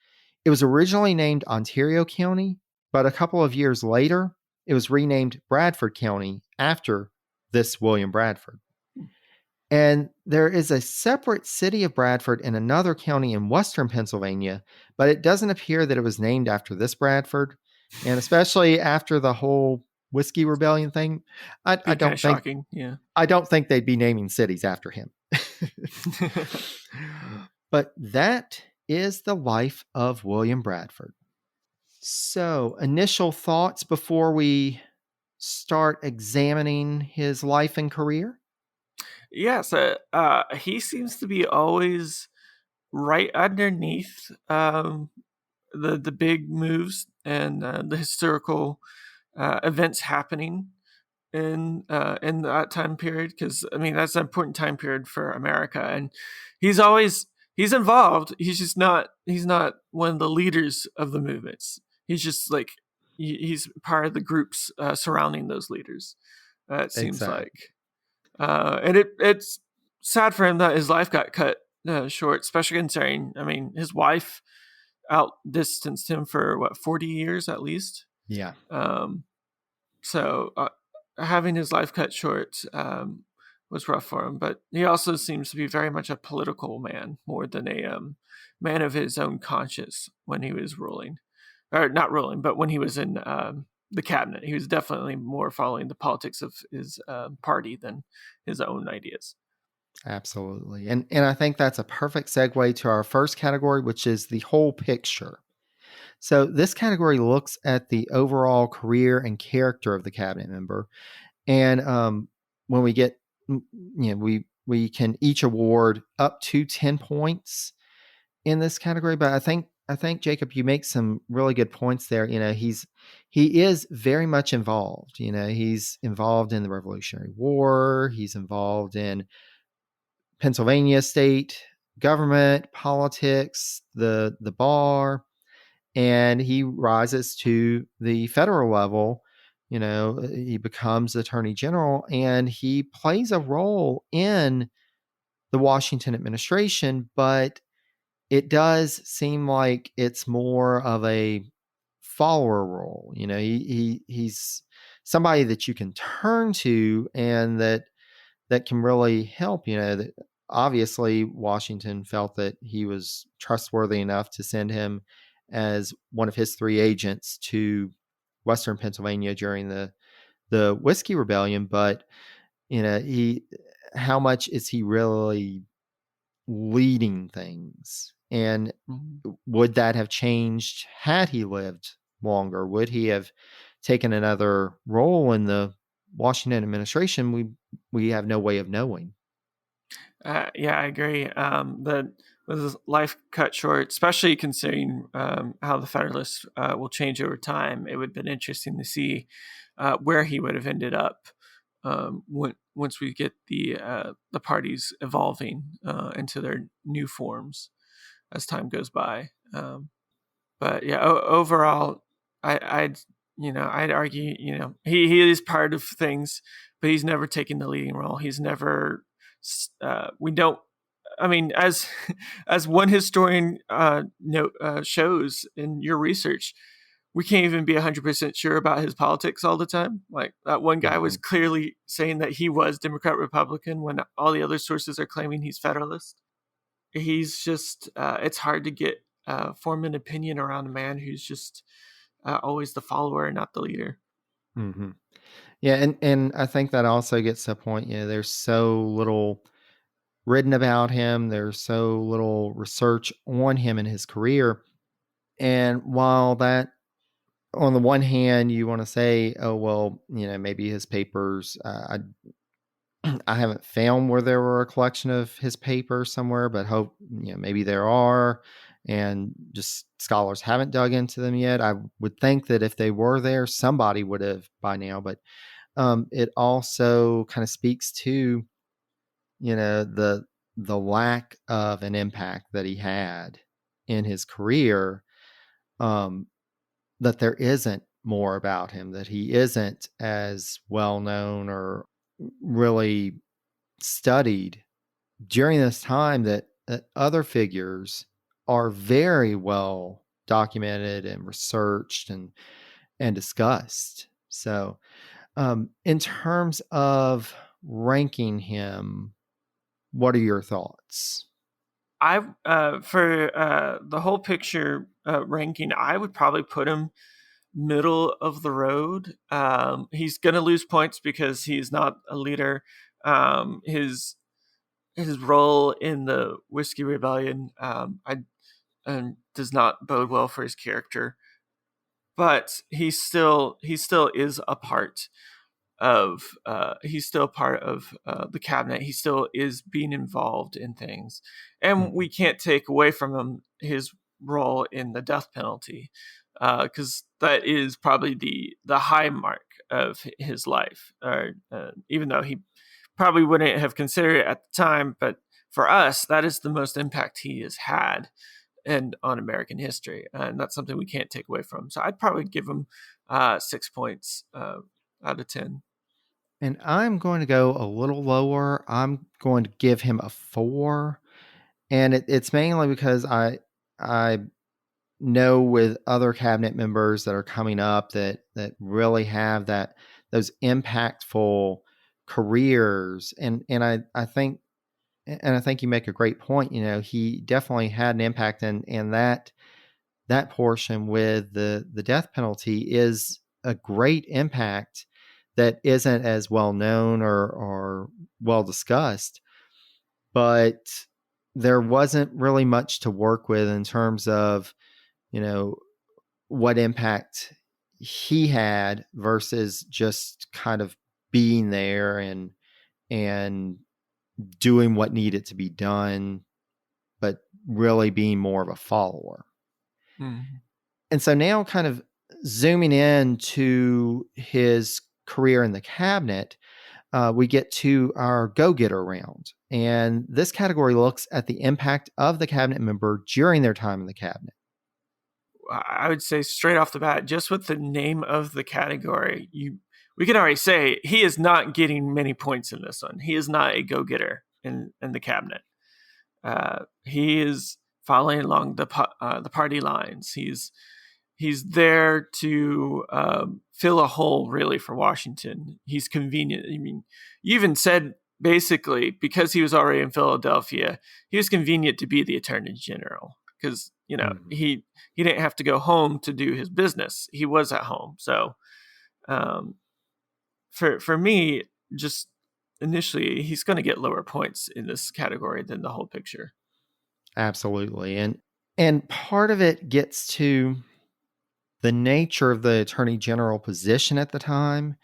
it was originally named Ontario County, but a couple of years later, it was renamed Bradford County after this William Bradford. And there is a separate city of Bradford in another county in western Pennsylvania, but it doesn't appear that it was named after this Bradford. And especially after the whole whiskey rebellion thing, I Be kind of don't think shocking. Yeah. I don't think they'd be naming cities after him. But that is the life of William Bradford. So, initial thoughts before we start examining his life and career? Yes, he seems to be always right underneath the big moves and the historical events happening in that time period, because I mean that's an important time period for America, and he's involved. He's not one of the leaders of the movements. He's just like he's part of the groups surrounding those leaders. It seems Exactly. like. And it's sad for him that his life got cut short, especially considering, I mean, his wife outdistanced him for 40 years at least. Yeah. So having his life cut short was rough for him, but he also seems to be very much a political man more than a man of his own conscience when he was ruling, or not ruling, but when he was in the cabinet. He was definitely more following the politics of his party than his own ideas. Absolutely. And I think that's a perfect segue to our first category, which is the whole picture. So this category looks at the overall career and character of the cabinet member. And when we get, we can each award up to 10 points in this category. But I think Jacob, you make some really good points there. He is very much involved. He's involved in the Revolutionary War. He's involved in Pennsylvania state government, politics, the bar, and he rises to the federal level. He becomes attorney general, and he plays a role in the Washington administration, but it does seem like it's more of a follower role. He's somebody that you can turn to and that can really help. That obviously Washington felt that he was trustworthy enough to send him as one of his three agents to Western Pennsylvania during the Whiskey Rebellion. But how much is he really leading things? And would that have changed had he lived longer? Would he have taken another role in the Washington administration? We have no way of knowing. Yeah, I agree. With his life cut short, especially considering how the Federalists will change over time, it would have been interesting to see where he would have ended up once we get the parties evolving into their new forms as time goes by. But yeah, overall, I'd argue, he is part of things, but he's never taken the leading role. He's never, we don't, I mean, as one historian shows in your research, we can't even be 100% sure about his politics all the time. Like that one guy was clearly saying that he was Democrat Republican when all the other sources are claiming he's Federalist. He's just, it's hard to get form an opinion around a man who's just always the follower and not the leader. Mm-hmm. Yeah, and I think that also gets to a point. There's so little written about him. There's so little research on him and his career. And while that, on the one hand, you want to say, oh well, maybe his papers. I haven't found where there were a collection of his papers somewhere, but hope maybe there are. and just scholars haven't dug into them yet. I would think that if they were there, somebody would have by now. But it also kind of speaks to, the lack of an impact that he had in his career. That there isn't more about him, that he isn't as well known or really studied during this time, that other figures are very well documented and researched and discussed. So, in terms of ranking him, what are your thoughts? I for the whole picture ranking, I would probably put him middle of the road. He's going to lose points because he's not a leader. His role in the Whiskey Rebellion does not bode well for his character, but he still is a part of he's still part of the cabinet. He still is being involved in things, and we can't take away from him his role in the death penalty, because that is probably the high mark of his life. Even though he probably wouldn't have considered it at the time, but for us, that is the most impact he has had and on American history, and that's something we can't take away from him. So I'd probably give him 6 points out of 10. And I'm going to go a little lower. I'm going to give him a 4. And it's mainly because I know with other cabinet members that are coming up that really have those impactful careers. And I think you make a great point. He definitely had an impact, and that portion with the death penalty is a great impact that isn't as well known or well discussed, but there wasn't really much to work with in terms of, what impact he had versus just kind of being there and doing what needed to be done, but really being more of a follower. Mm-hmm. And so now, kind of zooming in to his career in the cabinet, we get to our go-getter round. And this category looks at the impact of the cabinet member during their time in the cabinet. I would say straight off the bat, just with the name of the category, we can already say he is not getting many points in this one. He is not a go-getter in the cabinet. He is following along the party lines. He's there to fill a hole, really, for Washington. He's convenient. I mean, you even said basically because he was already in Philadelphia, he was convenient to be the Attorney General because he didn't have to go home to do his business. He was at home. So for me, just initially, he's going to get lower points in this category than the whole picture. Absolutely. And part of it gets to the nature of the Attorney General position at the time,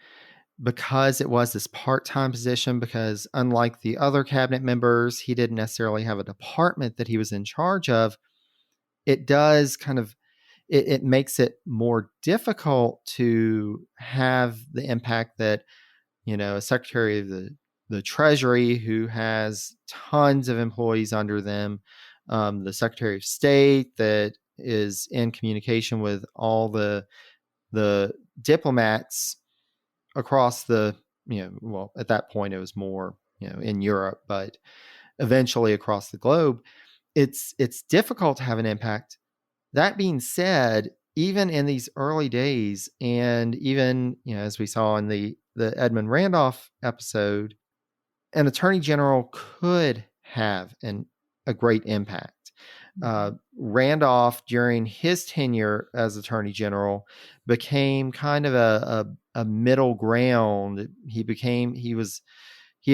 because it was this part-time position, because unlike the other cabinet members, he didn't necessarily have a department that he was in charge of. It does kind of, it makes it more difficult to have the impact that, a secretary of the Treasury who has tons of employees under them, the Secretary of State that is in communication with all the diplomats across the, well, at that point it was more, in Europe, but eventually across the globe. It's difficult to have an impact. That being said, even in these early days, and even, as we saw in the Edmund Randolph episode, an attorney general could have a great impact. Randolph, during his tenure as attorney general, became kind of a middle ground. He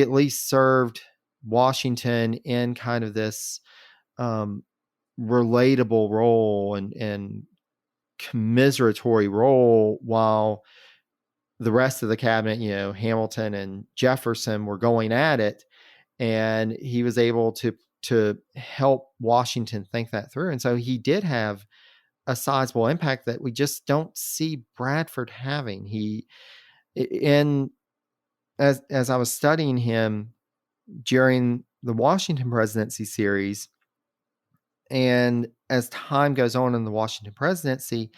at least served Washington in kind of this relatable role and commiseratory role, while the rest of the cabinet, Hamilton and Jefferson, were going at it, and he was able to to help Washington think that through. And so he did have a sizable impact that we just don't see Bradford having. As I was studying him during the Washington presidency series, and as time goes on in the Washington presidency,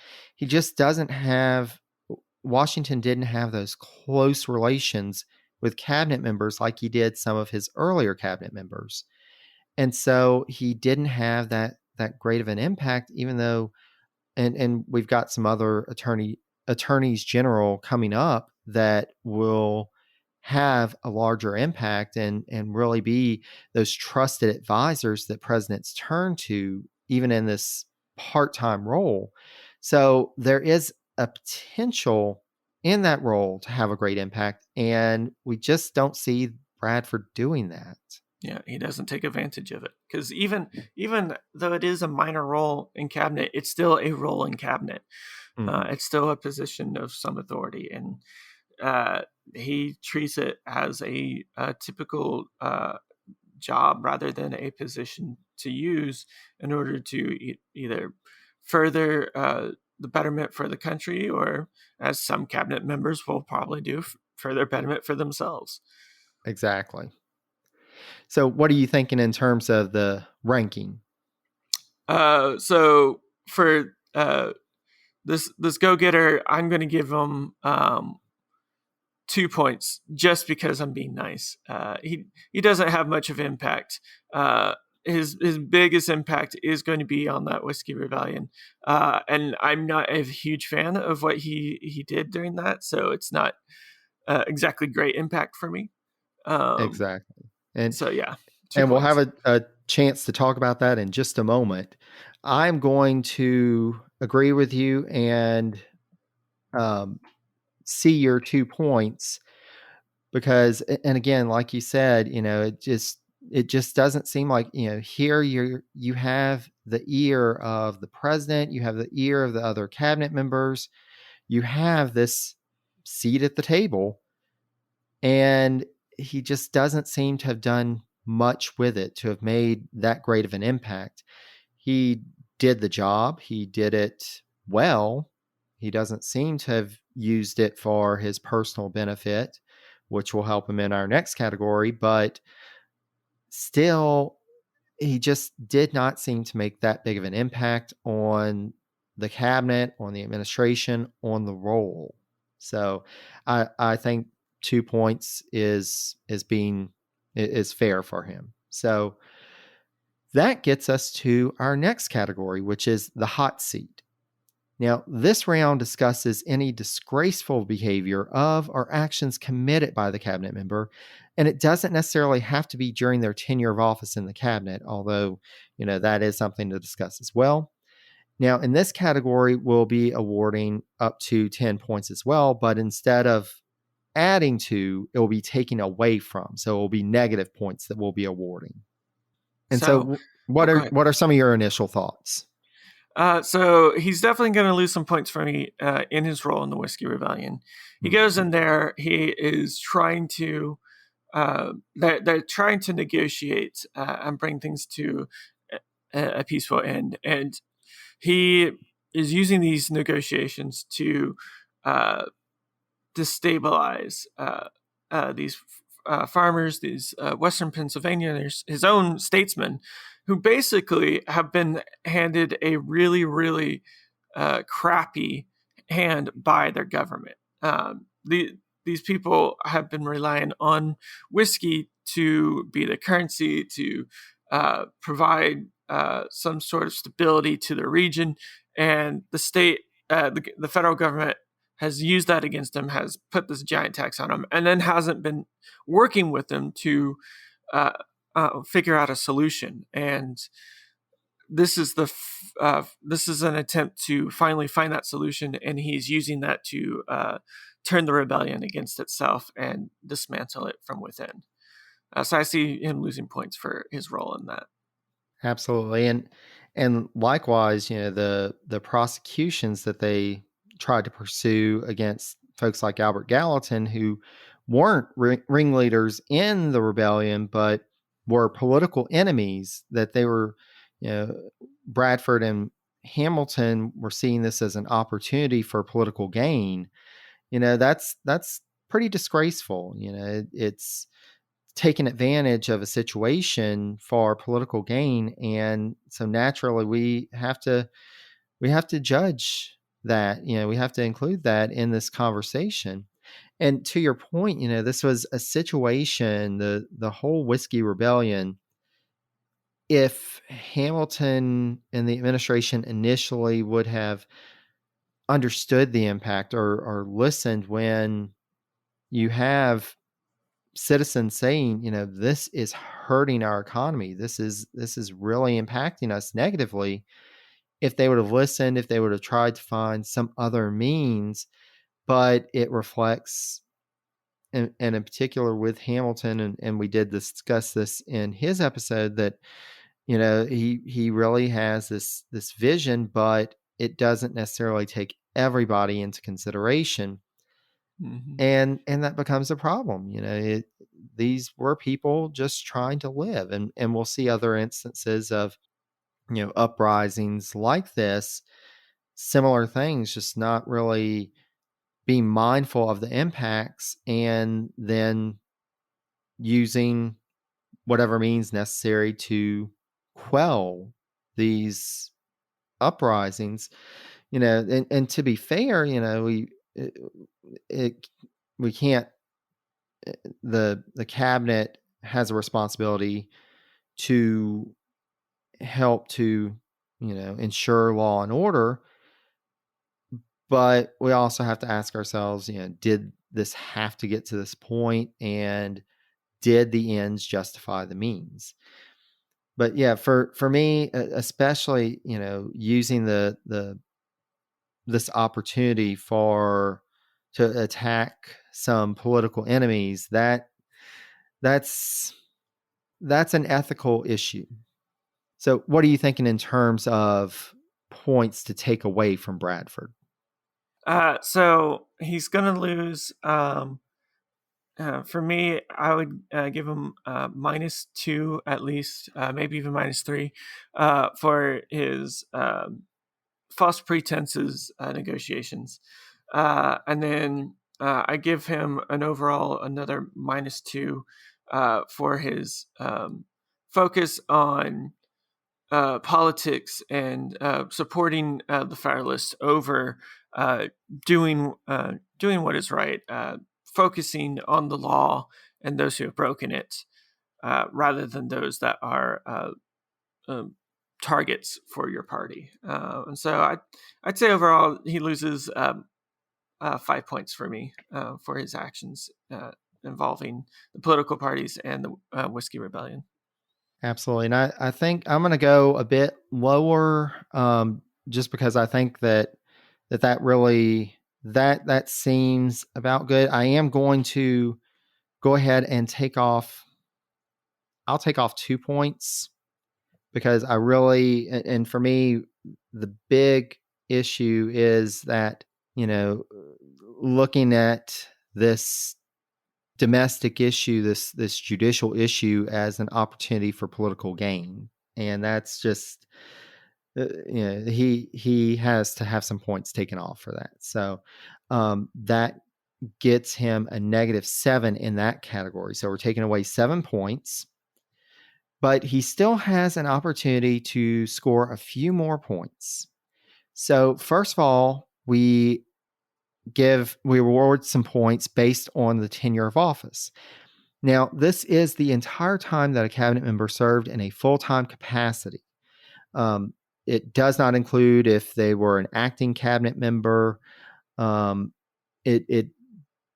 Washington didn't have those close relations with cabinet members like he did some of his earlier cabinet members. And so he didn't have that great of an impact, even though, and we've got some other attorneys general coming up that will have a larger impact and really be those trusted advisors that presidents turn to, even in this part-time role. So there is a potential in that role to have a great impact, and we just don't see Bradford doing that. Yeah, he doesn't take advantage of it, because even though it is a minor role in cabinet, it's still a role in cabinet. Mhm. It's still a position of some authority, and he treats it as a typical job rather than a position to use in order to either further the betterment for the country, or, as some cabinet members will probably do, further betterment for themselves. Exactly. So what are you thinking in terms of the ranking? So for this go-getter, I'm going to give him 2 points just because I'm being nice. He doesn't have much of impact. His biggest impact is going to be on that Whiskey Rebellion, and I'm not a huge fan of what he did during that, so it's not exactly great impact for me. Exactly. And So yeah, 2 and we'll points. have a chance to talk about that in just a moment. I'm going to agree with you and um, see your 2 points because, and again, like you said, it just doesn't seem like, here you have the ear of the president, you have the ear of the other cabinet members, you have this seat at the table, and he just doesn't seem to have done much with it to have made that great of an impact. He did the job, he did it well. He doesn't seem to have used it for his personal benefit, which will help him in our next category, but still, he just did not seem to make that big of an impact on the cabinet, on the administration, on the role. So I think 2 points is fair for him. So that gets us to our next category, which is the hot seat. Now, this round discusses any disgraceful behavior of or actions committed by the cabinet member, and it doesn't necessarily have to be during their tenure of office in the cabinet, although, that is something to discuss as well. Now, in this category, we'll be awarding up to 10 points as well, but instead of adding to, it will be taking away from. So it will be negative points that we'll be awarding. And so what go ahead. are some of your initial thoughts? So he's definitely going to lose some points for me in his role in the Whiskey Rebellion. He goes in there. He is trying to. They're trying to negotiate and bring things to a peaceful end, and he is using these negotiations to destabilize these farmers, these Western Pennsylvanians, his own statesmen, who basically have been handed a really, really crappy hand by their government. These people have been relying on whiskey to be the currency, to provide some sort of stability to the region, and the state, the federal government has used that against them, has put this giant tax on them, and then hasn't been working with them to figure out a solution. And this is this is an attempt to finally find that solution, and he's using that to turn the rebellion against itself and dismantle it from within. So I see him losing points for his role in that. Absolutely. And likewise, the prosecutions that they tried to pursue against folks like Albert Gallatin, who weren't ringleaders in the rebellion, but were political enemies, that they were, Bradford and Hamilton were seeing this as an opportunity for political gain, that's pretty disgraceful. It's taking advantage of a situation for political gain. And so naturally we have to judge that, we have to include that in this conversation. And to your point, this was a situation, the whole Whiskey Rebellion. If Hamilton and the administration initially would have understood the impact, or listened when you have citizens saying, this is hurting our economy, this is really impacting us negatively. If they would have listened, if they would have tried to find some other means, but it reflects, and in particular with Hamilton, and we did discuss this in his episode, that he really has this vision, but it doesn't necessarily take everybody into consideration. Mm-hmm. And that becomes a problem. These were people just trying to live, and we'll see other instances of uprisings like this, similar things, just not really being mindful of the impacts, and then using whatever means necessary to quell these uprisings. And to be fair, we can't, the cabinet has a responsibility to help to ensure law and order, but we also have to ask ourselves, did this have to get to this point, and did the ends justify the means? But yeah, for me, especially, using this opportunity to attack some political enemies, that's an ethical issue. So what are you thinking in terms of points to take away from Bradford? So he's going to lose. For me, I would give him -2 at least, maybe even -3, for his false pretenses negotiations. And then I give him an overall another -2 for his focus on politics and supporting the Federalists over doing what is right, focusing on the law and those who have broken it, rather than those that are targets for your party. And so I'd say overall he loses 5 points for me for his actions involving the political parties and the Whiskey Rebellion. Absolutely. And I think I'm going to go a bit lower, just because I think that really, that seems about good. I am going to go ahead and I'll take off 2 points, because I really, and for me, the big issue is that, looking at this domestic issue, this judicial issue, as an opportunity for political gain. And that's just, he has to have some points taken off for that. So that gets him a -7 in that category. So we're taking away 7 points, but he still has an opportunity to score a few more points. So first of all, we reward some points based on the tenure of office. Now, this is the entire time that a cabinet member served in a full-time capacity. It does not include if they were an acting cabinet member. It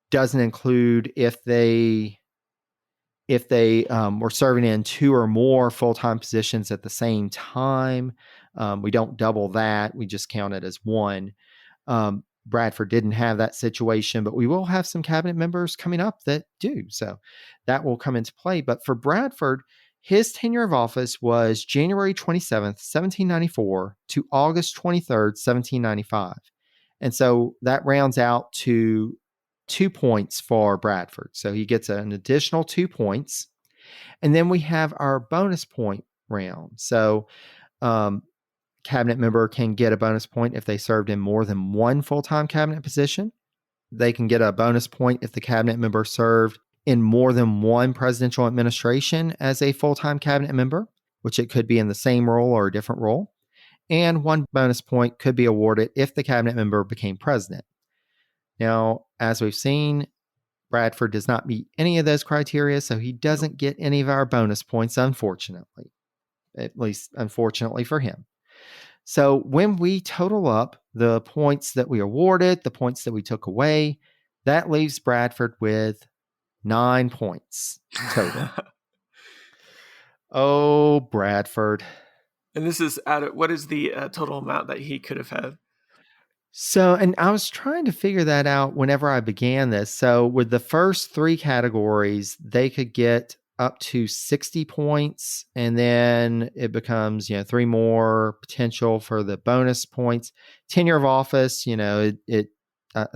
doesn't include if they were serving in 2 or more full-time positions at the same time. We don't double that. We just count it as 1. Bradford didn't have that situation, but we will have some cabinet members coming up that do. So that will come into play. But for Bradford, his tenure of office was January 27th, 1794 to August 23rd, 1795. And so that rounds out to 2 points for Bradford. So he gets an additional 2 points. And then we have our bonus point round. So, cabinet member can get a bonus point if they served in more than one full-time cabinet position. They can get a bonus point if the cabinet member served in more than one presidential administration as a full-time cabinet member, which it could be in the same role or a different role. And one bonus point could be awarded if the cabinet member became president. Now, as we've seen, Bradford does not meet any of those criteria, so he doesn't get any of our bonus points, unfortunately, at least unfortunately for him. So when we total up the points that we awarded, the points that we took away, that leaves Bradford with 9 points total. Oh, Bradford. And this is what is the total amount that he could have had? So, and I was trying to figure that out whenever I began this. So with the first 3 categories, they could get up to 60 points, and then it becomes, 3 more potential for the bonus points. Tenure of office, the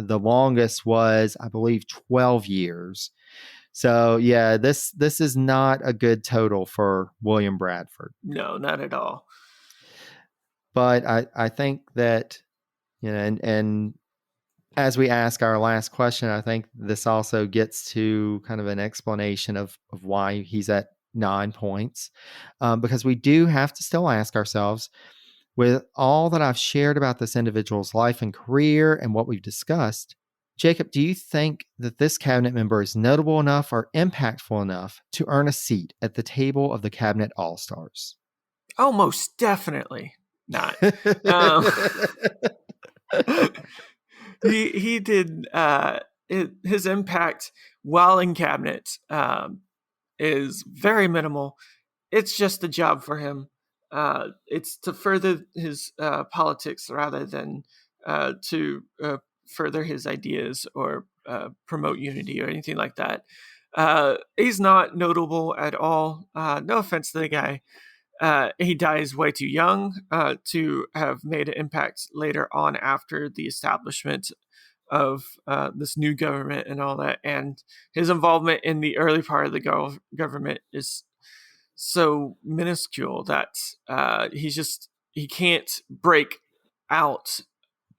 longest was, I believe, 12 years. So yeah, this is not a good total for William Bradford. No, not at all. But I think that, and as we ask our last question, I think this also gets to kind of an explanation of why he's at 9 points, because we do have to still ask ourselves, with all that I've shared about this individual's life and career and what we've discussed, Jacob, do you think that this cabinet member is notable enough or impactful enough to earn a seat at the table of the Cabinet All-Stars? Oh, most definitely not. He did his impact while in cabinet is very minimal. It's just a job for him. It's to further his politics rather than to further his ideas or promote unity or anything like that. He's not notable at all. No offense to the guy. He dies way too young to have made an impact later on after the establishment of this new government and all that. And his involvement in the early part of the government is so minuscule that he can't break out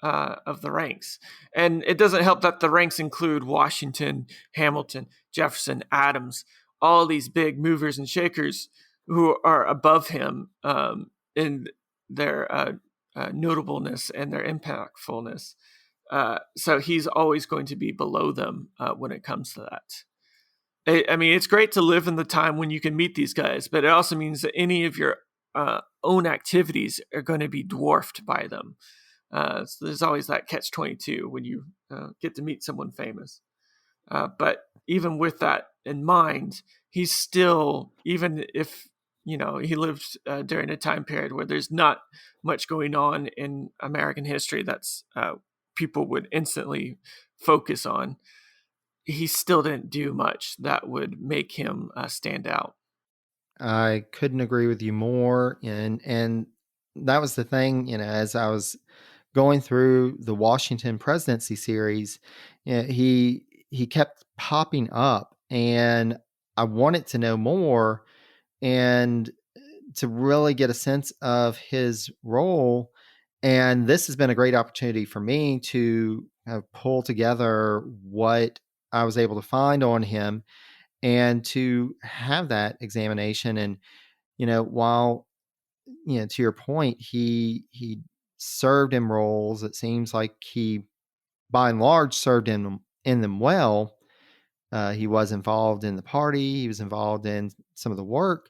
of the ranks. And it doesn't help that the ranks include Washington, Hamilton, Jefferson, Adams, all these big movers and shakers who are above him in their notableness and their impactfulness. So he's always going to be below them when it comes to that. I mean, it's great to live in the time when you can meet these guys, but it also means that any of your own activities are going to be dwarfed by them. So there's always that catch-22 when you get to meet someone famous. But even with that in mind, he's still, even if he lived during a time period where there's not much going on in American history that's people would instantly focus on, he still didn't do much that would make him stand out. I couldn't agree with you more. And that was the thing, as I was going through the Washington presidency series, he kept popping up, and I wanted to know more and to really get a sense of his role. And this has been a great opportunity for me to pull together what I was able to find on him and to have that examination. And, while, to your point, he served in roles, it seems like he, by and large, served in them well. He was involved in the party. He was involved in some of the work.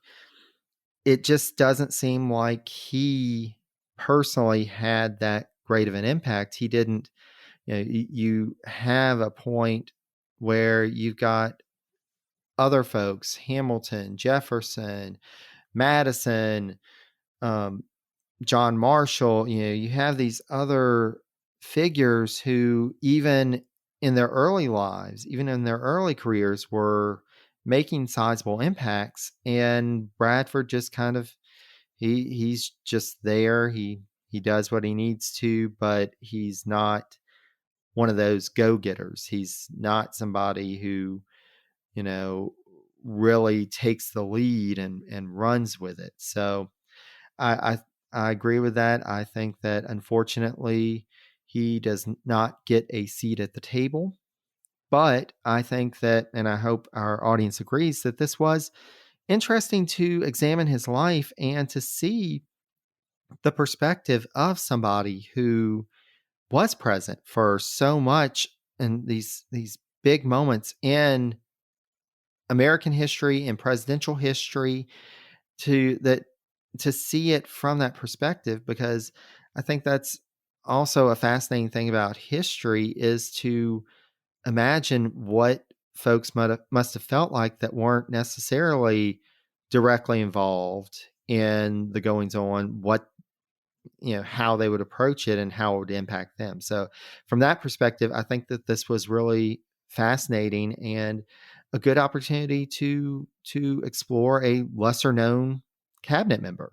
It just doesn't seem like he personally had that great of an impact. He didn't, you have a point where you've got other folks, Hamilton, Jefferson, Madison, John Marshall, you have these other figures who even in their early lives, even in their early careers, were making sizable impacts. And Bradford just kind of, he's just there. He does what he needs to, but he's not one of those go-getters. He's not somebody who, really takes the lead and runs with it. So I agree with that. I think that unfortunately he does not get a seat at the table. But I think that, and I hope our audience agrees, that this was interesting to examine his life and to see the perspective of somebody who was present for so much in these big moments in American history and presidential history, to see it from that perspective, because I think that's also a fascinating thing about history, is to imagine what folks must have felt like that weren't necessarily directly involved in the goings on, what, how they would approach it and how it would impact them. So from that perspective, I think that this was really fascinating and a good opportunity to explore a lesser known cabinet member.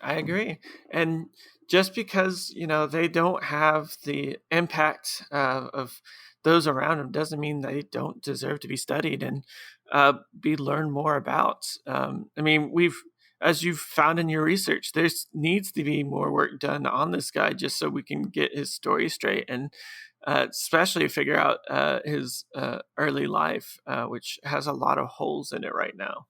I agree. And just because, they don't have the impact of those around them doesn't mean they don't deserve to be studied and be learned more about. As you've found in your research, there needs to be more work done on this guy just so we can get his story straight, and especially figure out his early life, which has a lot of holes in it right now.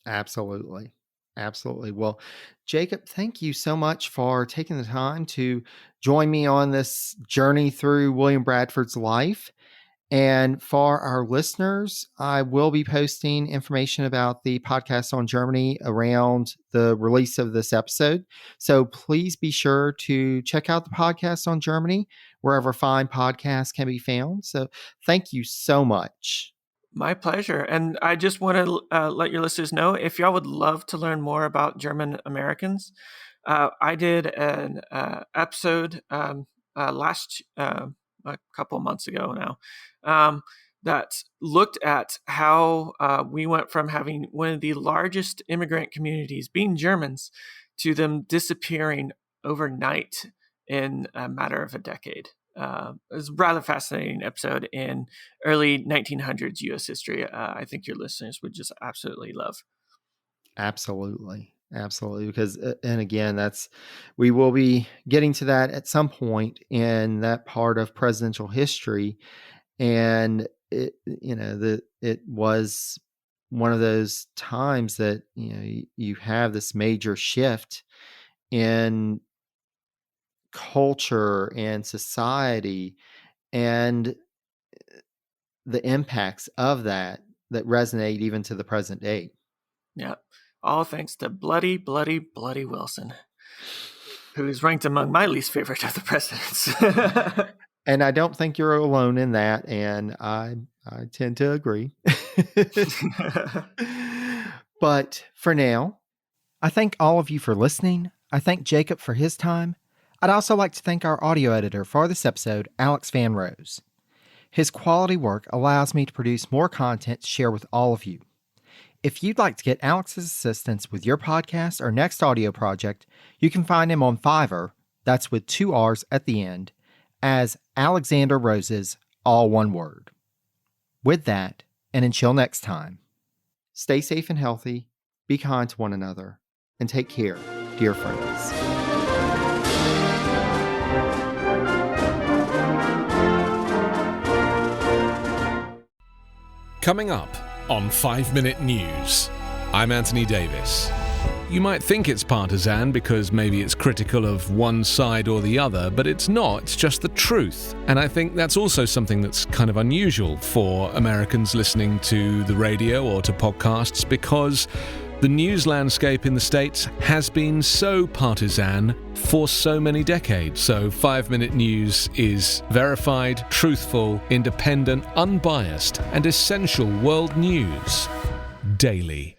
Absolutely. Absolutely. Well, Jacob, thank you so much for taking the time to join me on this journey through William Bradford's life. And for our listeners, I will be posting information about the podcast on Germany around the release of this episode. So please be sure to check out the podcast on Germany wherever fine podcasts can be found. So thank you so much. My pleasure. And I just want to let your listeners know, if y'all would love to learn more about German Americans, I did an episode last a couple of months ago now that looked at how we went from having one of the largest immigrant communities, being Germans, to them disappearing overnight in a matter of a decade. It was a rather fascinating episode in early 1900s U.S. history. I think your listeners would just absolutely love. Absolutely. Because, and again, we will be getting to that at some point in that part of presidential history. And it was one of those times that, you have this major shift in culture and society, and the impacts of that resonate even to the present day. Yeah. All thanks to bloody, bloody, bloody Wilson, who is ranked among my least favorite of the presidents. And I don't think you're alone in that. And I tend to agree. But for now, I thank all of you for listening. I thank Jacob for his time. I'd also like to thank our audio editor for this episode, Alex Van Rose. His quality work allows me to produce more content to share with all of you. If you'd like to get Alex's assistance with your podcast or next audio project, you can find him on Fiverr, that's with 2 R's at the end, as Alexander Roses, all one word. With that, and until next time, stay safe and healthy, be kind to one another, and take care, dear friends. Coming up on 5 Minute News, I'm Anthony Davis. You might think it's partisan because maybe it's critical of one side or the other, but it's not, it's just the truth. And I think that's also something that's kind of unusual for Americans listening to the radio or to podcasts, because the news landscape in the States has been so partisan for so many decades. So 5 Minute News is verified, truthful, independent, unbiased, and essential world news daily.